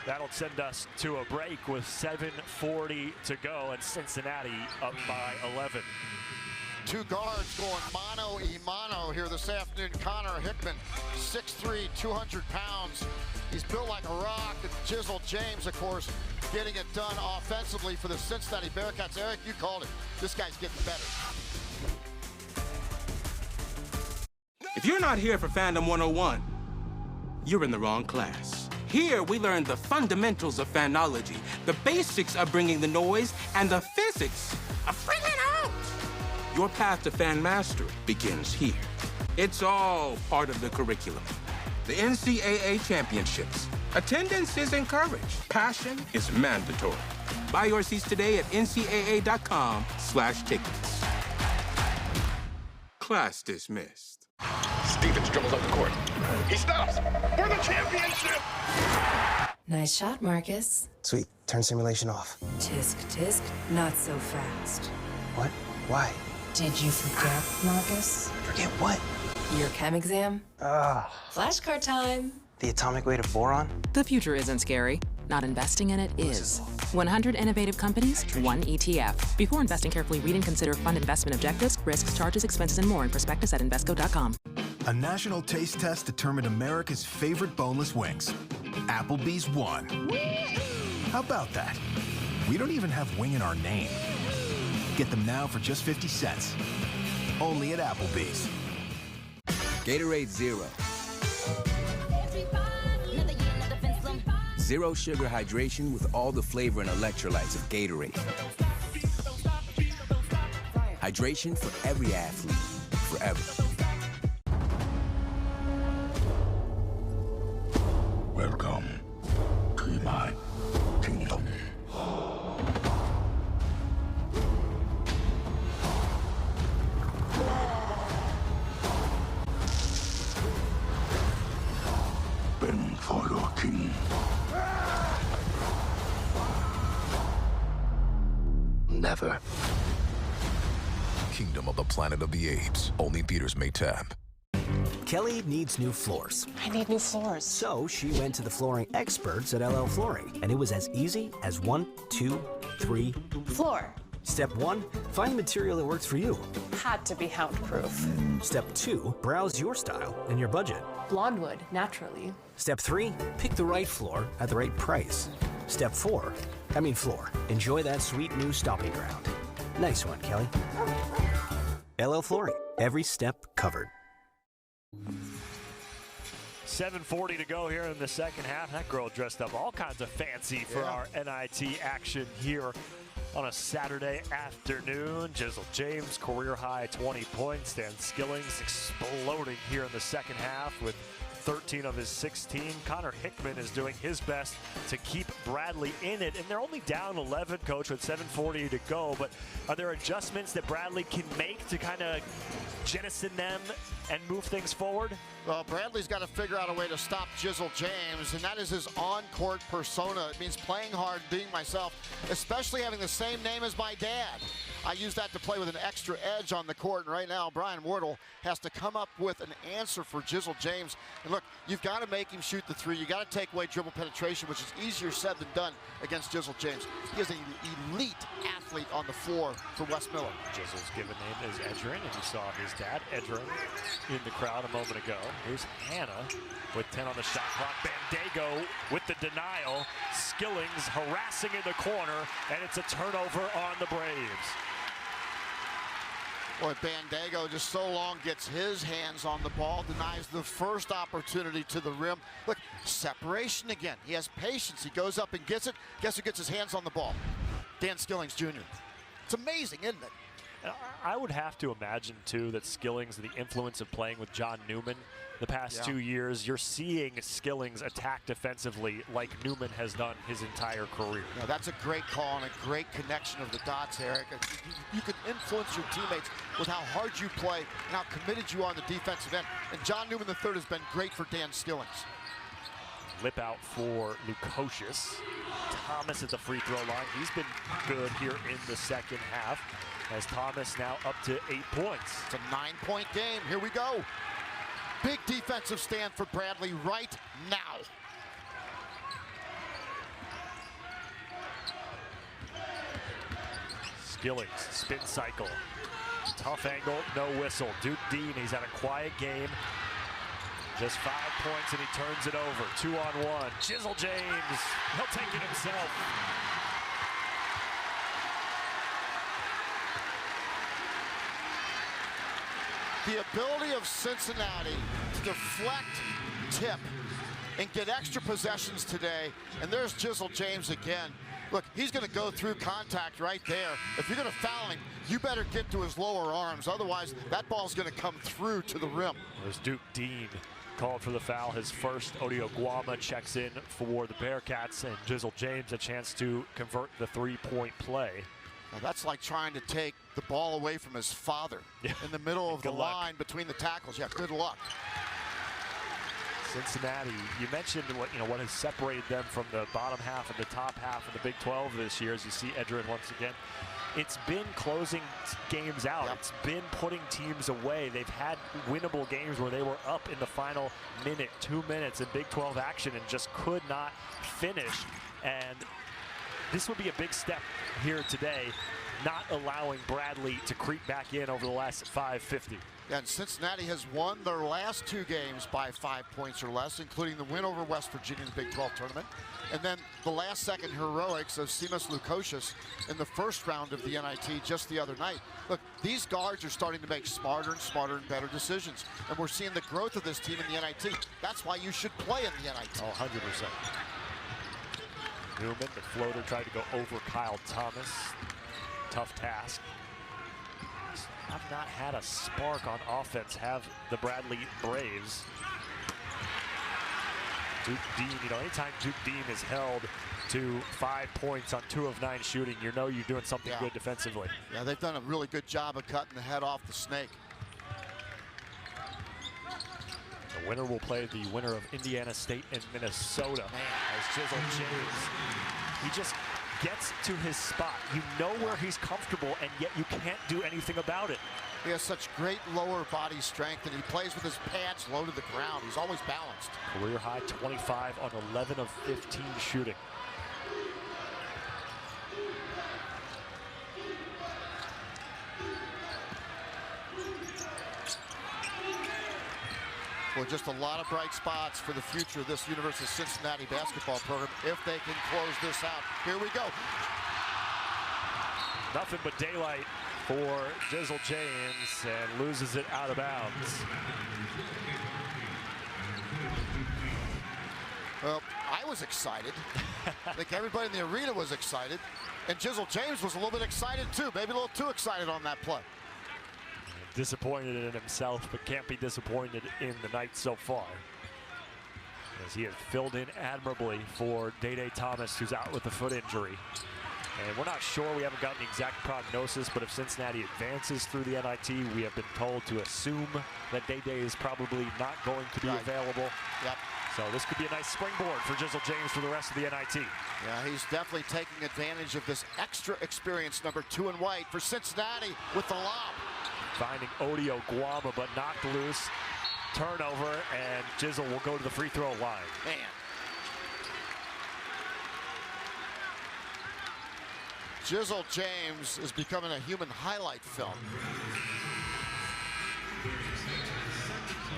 That'll send us to a break with 7:40 to go, and Cincinnati up by 11. Two guards going mano-a-mano here this afternoon. Connor Hickman, 6'3", 200 pounds. He's built like a rock. And Jizzle James, of course, getting it done offensively for the Cincinnati Bearcats. Eric, you called it. This guy's getting better. If you're not here for Fandom 101, you're in the wrong class. Here, we learn the fundamentals of fanology, the basics of bringing the noise, and the physics of bringing it out. Your path to fan mastery begins here. It's all part of the curriculum. The NCAA championships. Attendance is encouraged. Passion is mandatory. Buy your seats today at ncaa.com/tickets. Class dismissed. Stevens dribbles up the court. He stops for the championship. Nice shot, Marcus. Sweet. Turn simulation off. Tisk, tisk, not so fast. What? Why? Did you forget, Marcus? Forget what? Your chem exam? Flashcard time. The atomic weight of boron? The future isn't scary. Not investing in it is. 100 innovative companies, one ETF. Before investing, carefully read and consider fund investment objectives, risks, charges, expenses, and more in prospectus at Invesco.com. A national taste test determined America's favorite boneless wings. Applebee's won. How about that? We don't even have wing in our name. Get them now for just 50 cents. Only at Applebee's. Gatorade Zero. Zero sugar hydration with all the flavor and electrolytes of Gatorade. Hydration for every athlete, forever. Welcome to my kingdom. Bend for your king. Never. Kingdom of the Planet of the Apes. Only theaters may tap. Kelly needs new floors. I need new floors. So she went to the flooring experts at LL Flooring, and it was as easy as 1, 2, 3. Floor. Step 1, find the material that works for you. Had to be hound-proof. Step 2, browse your style and your budget. Blonde wood, naturally. Step 3, pick the right floor at the right price. Step 4, floor. Enjoy that sweet new stomping ground. Nice one, Kelly. LL Flooring, every step covered. 7:40 to go here in the second half. That girl dressed up all kinds of fancy for our NIT action here on a Saturday afternoon. Jizzle James, career high 20 points. Dan Skillings exploding here in the second half with 13 of his 16. Connor Hickman is doing his best to keep Bradley in it. And they're only down 11, Coach, with 7:40 to go. But are there adjustments that Bradley can make to kind of jettison them and move things forward? Well, Bradley's got to figure out a way to stop Jizzle James, and that is his on-court persona. It means playing hard, being myself, especially having the same name as my dad. I use that to play with an extra edge on the court, and right now Brian Wardle has to come up with an answer for Jizzle James. And look, you've got to make him shoot the three. You got to take away dribble penetration, which is easier said than done against Jizzle James. He is an elite athlete on the floor for Wes Miller. Jizzle's given name is Edgerrin, and you saw his dad, Edgerrin, in the crowd a moment ago. Here's Hannah with 10 on the shot clock. Bandego with the denial. Skillings harassing in the corner, and it's a turnover on the Braves. Boy, Bandego just so long gets his hands on the ball, denies the first opportunity to the rim. Look, separation again. He has patience. He goes up and gets it. Guess who gets his hands on the ball? Dan Skillings Jr. It's amazing, isn't it? I would have to imagine, too, that Skillings, the influence of playing with John Newman the past 2 years, you're seeing Skillings attack defensively like Newman has done his entire career. No, that's a great call and a great connection of the dots, Eric. You can influence your teammates with how hard you play and how committed you are on the defensive end. And John Newman III has been great for Dan Skillings. Lip out for Lukosius. Thomas at the free throw line. He's been good here in the second half, as Thomas now up to 8 points. It's a 9-point game. Here we go. Big defensive stand for Bradley right now. Skillings, spin cycle. Tough angle, no whistle. Duke Dean, he's had a quiet game. Just 5 points and he turns it over. 2-on-1. Jizzle James, he'll take it himself. The ability of Cincinnati to deflect, tip, and get extra possessions today. And there's Jizzle James again. Look, he's going to go through contact right there. If you're going to foul him, you better get to his lower arms. Otherwise, that ball's going to come through to the rim. There's Duke Dean called for the foul. His first. Odio Guama checks in for the Bearcats, and Jizzle James a chance to convert the three-point play. Now that's like trying to take the ball away from his father in the middle of the line between the tackles. Yeah, good luck. Cincinnati, you mentioned what has separated them from the bottom half and the top half of the Big 12 this year, as you see Edgerrin once again. It's been closing games out. Yep. It's been putting teams away. They've had winnable games where they were up in the final minute, 2 minutes in Big 12 action and just could not finish. And this would be a big step here today, not allowing Bradley to creep back in over the last 5:50. And Cincinnati has won their last 2 games by 5 points or less, including the win over West Virginia in the Big 12 tournament. And then the last-second heroics of Simas Lukosius in the first round of the NIT just the other night. Look, these guards are starting to make smarter and better decisions. And we're seeing the growth of this team in the NIT. That's why you should play in the NIT. Oh, 100%. Newman, the floater, tried to go over Kyle Thomas. Tough task. Have not had a spark on offense, have the Bradley Braves. Duke Dean, anytime Duke Dean is held to 5 points on 2 of 9 shooting, you're doing something good defensively. Yeah, they've done a really good job of cutting the head off the snake. The winner will play the winner of Indiana State and Minnesota. As Jizzle James, he just gets to his spot. You know where he's comfortable, and yet you can't do anything about it. He has such great lower body strength, and he plays with his pads low to the ground. He's always balanced. Career high 25 on 11 of 15 shooting. Well, just a lot of bright spots for the future of this University of Cincinnati basketball program if they can close this out. Here we go. Nothing but daylight for Jizzle James, and loses it out of bounds. Well, I was excited. I think everybody in the arena was excited. And Jizzle James was a little bit excited too. Maybe a little too excited on that play. Disappointed in himself, but can't be disappointed in the night so far, as he has filled in admirably for Day Thomas, who's out with a foot injury. And we're not sure, we haven't gotten the exact prognosis, but if Cincinnati advances through the NIT, we have been told to assume that Day is probably not going to be available. Yep. So this could be a nice springboard for Jizzle James for the rest of the NIT. Yeah, he's definitely taking advantage of this extra experience, number 2 in white for Cincinnati with the lob. Finding Odio Guama, but knocked loose. Turnover, and Jizzle will go to the free throw line. Man. Jizzle James is becoming a human highlight film.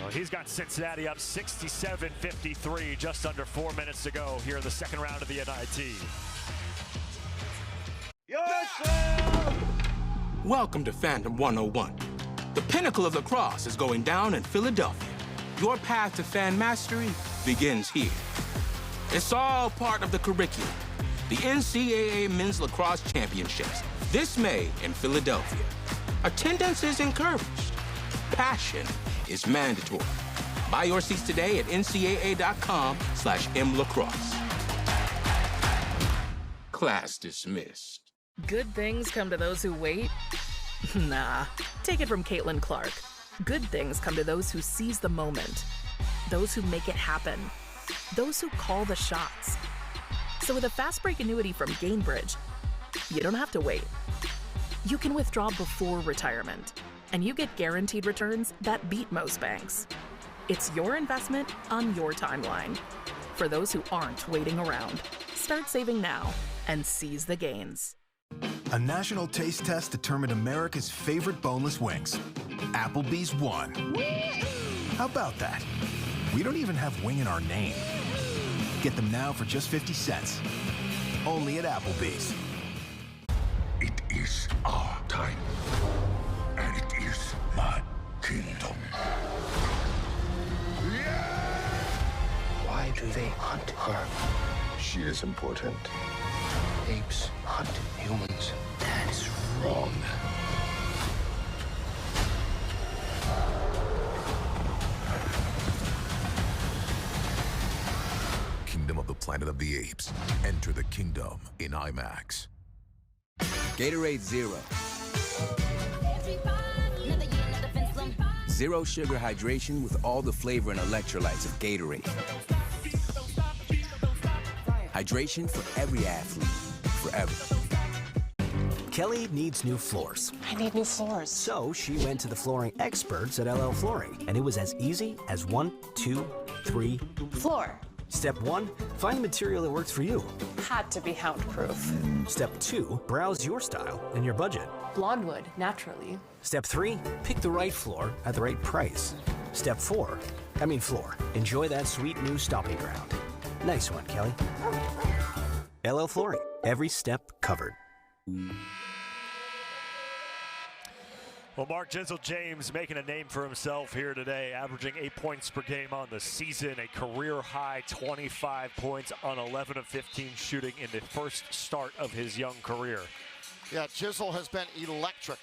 Well, he's got Cincinnati up 67-53, just under 4 minutes to go here in the second round of the NIT. Welcome to Fandom 101. The pinnacle of lacrosse is going down in Philadelphia. Your path to fan mastery begins here. It's all part of the curriculum. The NCAA Men's Lacrosse Championships, this May in Philadelphia. Attendance is encouraged. Passion is mandatory. Buy your seats today at ncaa.com/mlacrosse. Class dismissed. Good things come to those who wait? Nah. Take it from Caitlin Clark. Good things come to those who seize the moment. Those who make it happen. Those who call the shots. So with a fast break annuity from Gainbridge, you don't have to wait. You can withdraw before retirement, and you get guaranteed returns that beat most banks. It's your investment on your timeline. For those who aren't waiting around, start saving now and seize the gains. A national taste test determined America's favorite boneless wings. Applebee's won. How about that? We don't even have wing in our name. Get them now for just 50 cents. Only at Applebee's. It is our time. And it is my kingdom. Why do they hunt her? She is important. Apes hunt humans. That is wrong. Kingdom of the Planet of the Apes. Enter the kingdom in IMAX. Gatorade Zero. Zero sugar hydration with all the flavor and electrolytes of Gatorade. Hydration for every athlete, forever. Kelly needs new floors. I need new floors. So she went to the flooring experts at LL Flooring, and it was as easy as 1, 2, 3. Floor. Step 1, find the material that works for you. Had to be hound-proof. Step 2, browse your style and your budget. Blonde wood, naturally. Step 3, pick the right floor at the right price. Step 4, floor. Enjoy that sweet new stomping ground. Nice one, Kelly. LL Flooring, every step covered. Well, Mark Jizzle James making a name for himself here today, averaging 8 points per game on the season, a career-high 25 points on 11 of 15 shooting in the first start of his young career. Yeah, Jizzle has been electric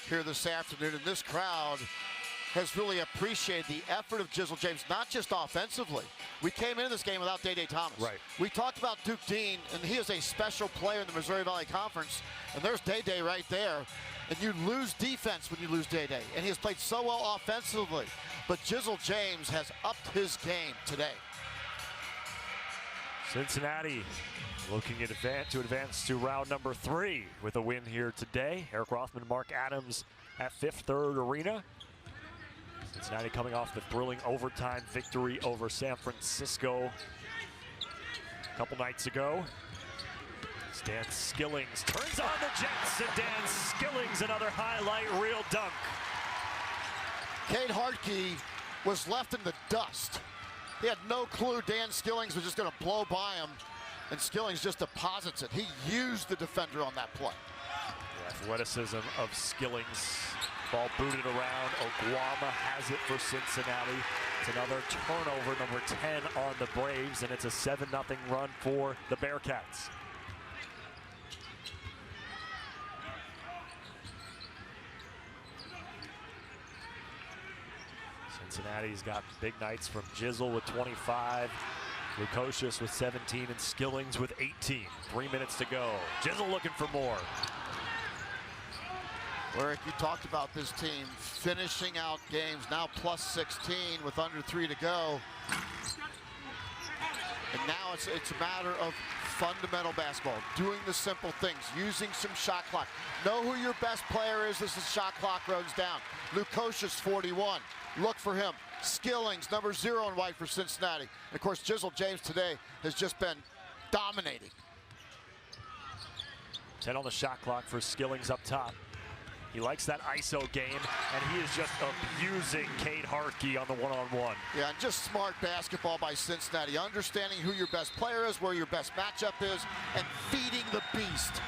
here this afternoon, and this crowd has really appreciated the effort of Jizzle James, not just offensively. We came into this game without Day-Day Thomas. Right. We talked about Duke Dean, and he is a special player in the Missouri Valley Conference, and there's Day-Day right there. And you lose defense when you lose Day-Day, and he has played so well offensively. But Jizzle James has upped his game today. Cincinnati looking to advance to round number 3 with a win here today. Eric Rothman, Mark Adams at Fifth Third Arena. Cincinnati coming off the thrilling overtime victory over San Francisco a couple nights ago. Dan Skillings turns on the Jets, and Dan Skillings, another highlight reel dunk. Cade Hartke was left in the dust. He had no clue Dan Skillings was just going to blow by him, and Skillings just deposits it. He used the defender on that play. The athleticism of Skillings. Ball booted around. Oguama has it for Cincinnati. It's another turnover, number 10 on the Braves, and it's a 7-0 run for the Bearcats. Cincinnati's got big nights from Jizzle with 25, Lukosius with 17, and Skillings with 18. 3 minutes to go. Jizzle looking for more. Eric, you talked about this team finishing out games, now plus 16 with under 3 to go. And now it's a matter of fundamental basketball, doing the simple things, using some shot clock. Know who your best player is. This is shot clock runs down. Lukosius, 41. Look for him. Skillings, number 0 in white for Cincinnati. And of course, Jizzle James today has just been dominating. 10 on the shot clock for Skillings up top. He likes that ISO game, and he is just abusing Cade Hartke on the one-on-one. Yeah, and just smart basketball by Cincinnati, understanding who your best player is, where your best matchup is, and feeding the beast.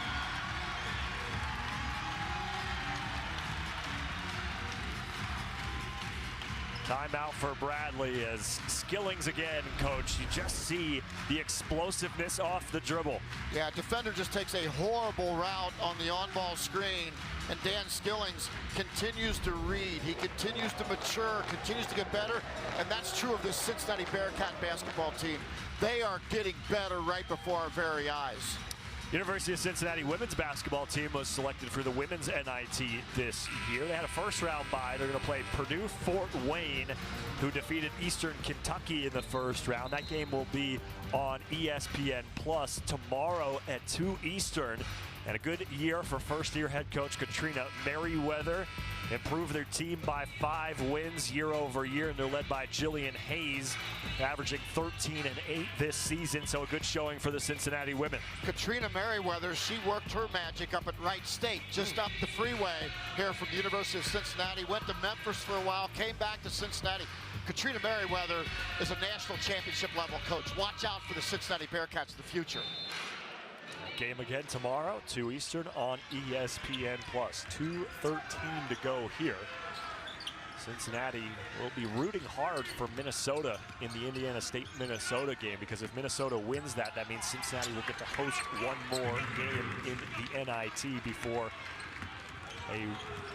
Timeout for Bradley as Skillings again, coach. You just see the explosiveness off the dribble. Yeah, defender just takes a horrible route on the on-ball screen, and Dan Skillings continues to read. He continues to mature, continues to get better, and that's true of this Cincinnati Bearcat basketball team. They are getting better right before our very eyes. University of Cincinnati women's basketball team was selected for the women's NIT this year. They had a first-round bye. They're going to play Purdue-Fort Wayne, who defeated Eastern Kentucky in the first round. That game will be on ESPN Plus tomorrow at 2 Eastern. And a good year for first-year head coach Katrina Merriweather. Improved their team by 5 wins year over year, and they're led by Jillian Hayes, averaging 13-8 this season, so a good showing for the Cincinnati women. Katrina Merriweather, she worked her magic up at Wright State, just up the freeway here from the University of Cincinnati, went to Memphis for a while, came back to Cincinnati. Katrina Merriweather is a national championship level coach. Watch out for the Cincinnati Bearcats in the future. Game again tomorrow, 2 Eastern on ESPN+. 2:13 to go here. Cincinnati will be rooting hard for Minnesota in the Indiana State-Minnesota game, because if Minnesota wins that, that means Cincinnati will get to host one more game in the NIT before a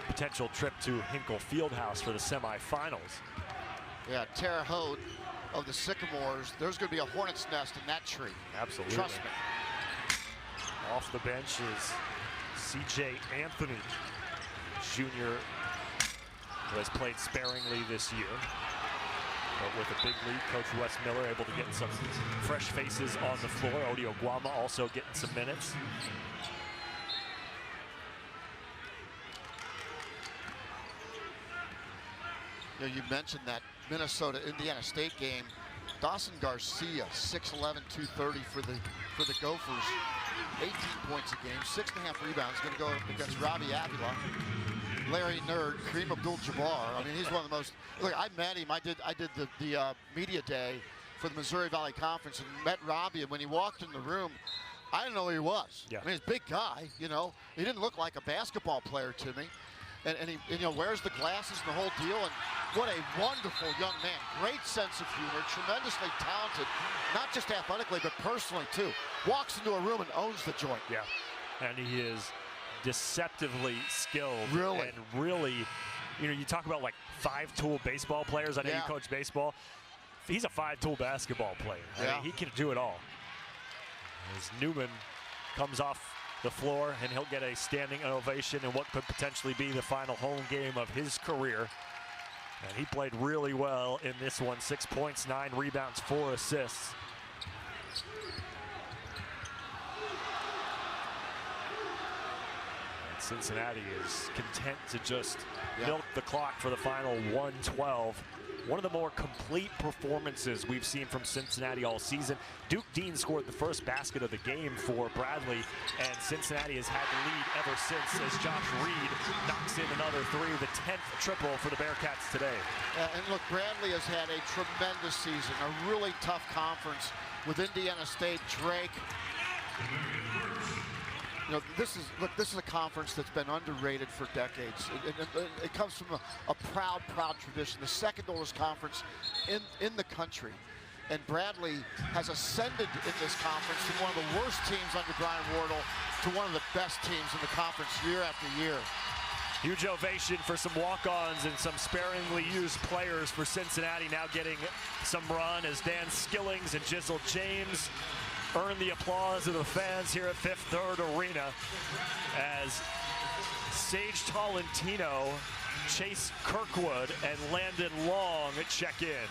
potential trip to Hinkle Fieldhouse for the semifinals. Yeah, Terre Haute of the Sycamores, there's going to be a hornet's nest in that tree. Absolutely. Trust me. Off the bench is C.J. Anthony, junior, who has played sparingly this year. But with a big lead, Coach Wes Miller able to get some fresh faces on the floor. Odi Oguama also getting some minutes. You know, you mentioned that Minnesota-Indiana State game. Dawson Garcia, 6'11", 230 for the Gophers. 18 points a game, 6.5 rebounds. Going to go up against Robbie Avila, Larry Nerd, Kareem Abdul-Jabbar. I mean, he's one of the most. Look, I met him. I did the media day for the Missouri Valley Conference and met Robbie. And when he walked in the room, I didn't know who he was. Yeah. I mean, he's a big guy. You know, he didn't look like a basketball player to me. And he you know, wears the glasses and the whole deal. And what a wonderful young man. Great sense of humor, tremendously talented, not just athletically, but personally too. Walks into a room and owns the joint. Yeah, and he is deceptively skilled. Really? And really, you know, you talk about like 5-tool baseball players. I know you coach baseball. He's a 5-tool basketball player. I mean, he can do it all. As Newman comes off the floor, and he'll get a standing ovation in what could potentially be the final home game of his career. And he played really well in this one. 6 points, 9 rebounds, 4 assists. And Cincinnati is content to just milk the clock for the final 112. One of the more complete performances we've seen from Cincinnati all season. Duke Dean scored the first basket of the game for Bradley, and Cincinnati has had the lead ever since as Josh Reed knocks in another 3, the 10th triple for the Bearcats today. And look, Bradley has had a tremendous season, a really tough conference with Indiana State, Drake. You know, this is a conference that's been underrated for decades. It comes from a proud tradition, the second oldest conference in the country. And Bradley has ascended in this conference from one of the worst teams under Brian Wardle to one of the best teams in the conference year after year. Huge ovation for some walk-ons and some sparingly used players for Cincinnati now getting some run as Dan Skillings and Jizzle James earn the applause of the fans here at Fifth Third Arena as Sage Tolentino, Chase Kirkwood, and Landon Long check in.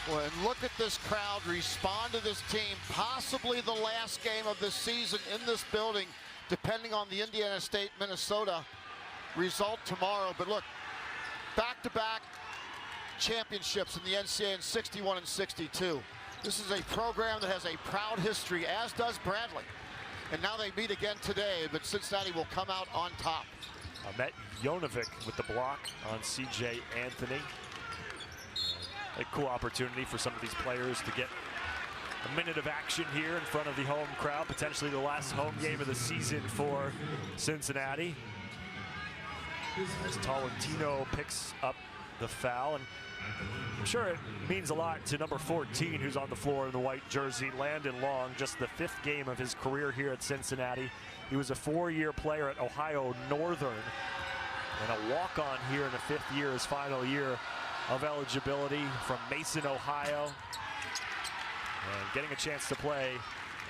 Well, and look at this crowd respond to this team. Possibly the last game of the season in this building, depending on the Indiana State-Minnesota result tomorrow. But look, back-to-back championships in the NCAA in 61 and 62. This is a program that has a proud history, as does Bradley. And now they meet again today, but Cincinnati will come out on top. Ahmet Jonovic with the block on C.J. Anthony. A cool opportunity for some of these players to get a minute of action here in front of the home crowd, potentially the last home game of the season for Cincinnati. As Tolentino picks up the foul, and I'm sure it means a lot to number 14, who's on the floor in the white jersey, Landon Long, just the 5th game of his career here at Cincinnati. He was a 4-year player at Ohio Northern and a walk-on here in the 5th year, his final year of eligibility from Mason, Ohio. And getting a chance to play,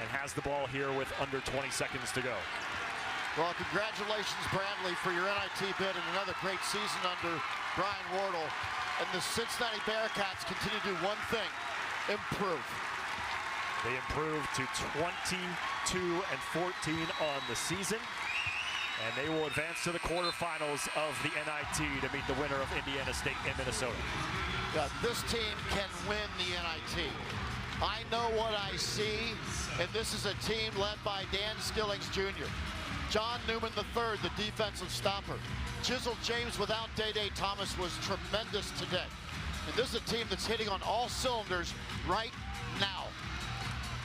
and has the ball here with under 20 seconds to go. Well, congratulations, Bradley, for your NIT bid and another great season under Brian Wardle. And the Cincinnati Bearcats continue to do one thing: improve. They improved to 22-14 on the season. And they will advance to the quarterfinals of the NIT to meet the winner of Indiana State and Minnesota. Yeah, this team can win the NIT. I know what I see, and this is a team led by Dan Skillings Jr. John Newman III, the defensive stopper. Jizzle James without Day-Day Thomas was tremendous today. And this is a team that's hitting on all cylinders right now.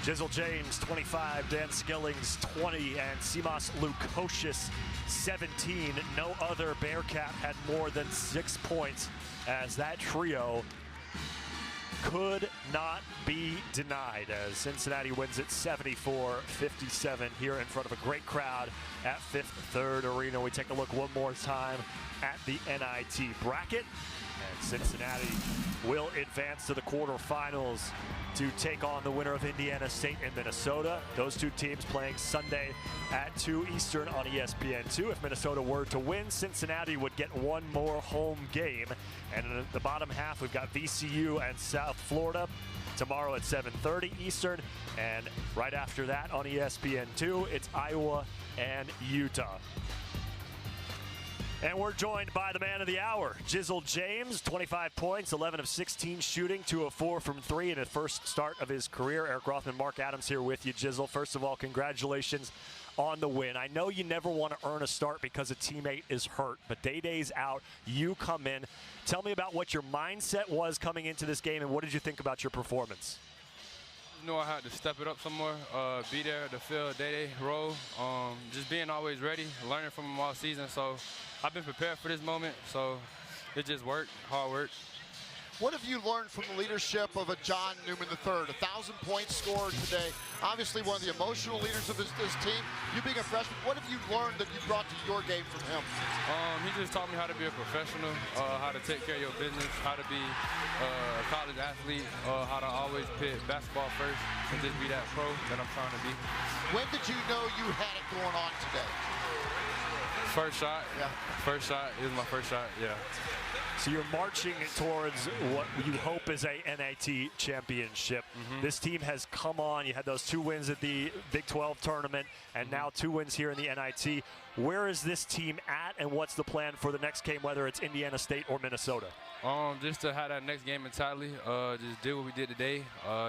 Jizzle James, 25, Dan Skillings, 20, and Simas Lukosius, 17. No other Bearcat had more than 6 points, as that trio could not be denied, as Cincinnati wins it 74-57 here in front of a great crowd at Fifth Third Arena. We take a look one more time at the NIT bracket, and Cincinnati will advance to the quarterfinals to take on the winner of Indiana State and Minnesota. Those two teams playing Sunday at 2 Eastern on ESPN2. If Minnesota were to win, Cincinnati would get one more home game. And in the bottom half, we've got VCU and South Florida tomorrow at 7:30 Eastern. And right after that on ESPN2, it's Iowa and Utah. And we're joined by the man of the hour, Jizzle James, 25 points, 11 of 16 shooting, 2 of 4 from 3 in the first start of his career. Eric Rothman, Mark Adams here with you, Jizzle. First of all, congratulations on the win. I know you never want to earn a start because a teammate is hurt, but Day-Day's out, you come in. Tell me about what your mindset was coming into this game, and what did you think about your performance? I knew I had to step it up some more, be there to fill Day-Day role, just being always ready, learning from him all season. So I've been prepared for this moment, so it just worked, hard work. What have you learned from the leadership of a John Newman III? 1,000 points scored today. Obviously one of the emotional leaders of his team. You being a freshman, what have you learned that you brought to your game from him? He just taught me how to be a professional, how to take care of your business, how to be a college athlete, how to always put basketball first and just be that pro that I'm trying to be. When did you know you had it going on today? First shot. Yeah. First shot. It was my first shot, yeah. So you're marching towards what you hope is a NIT championship. This team has come on. You had those 2 wins at the Big 12 tournament, and now 2 wins here in the NIT. Where is this team at, and what's the plan for the next game, whether it's Indiana State or Minnesota? Just to have that next game mentality, just do what we did today,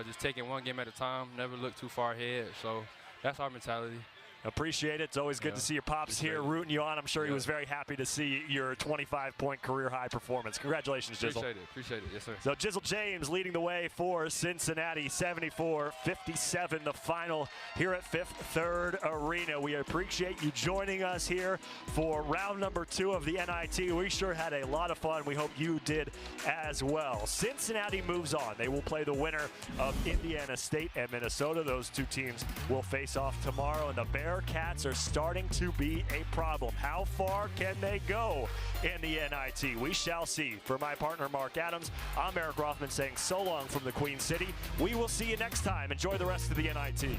just taking one game at a time, never look too far ahead. So that's our mentality. Appreciate it. It's always good to see your pops here rooting you on. I'm sure he was very happy to see your 25-point career-high performance. Congratulations, Jizzle. Appreciate it. Yes, sir. So Jizzle James leading the way for Cincinnati, 74-57, the final here at Fifth Third Arena. We appreciate you joining us here for round number 2 of the NIT. We sure had a lot of fun. We hope you did as well. Cincinnati moves on. They will play the winner of Indiana State and Minnesota. Those two teams will face off tomorrow, and the Bearcats are starting to be a problem. How far can they go in the NIT? We shall see. For my partner, Mark Adams, I'm Eric Rothman saying so long from the Queen City. We will see you next time. Enjoy the rest of the NIT.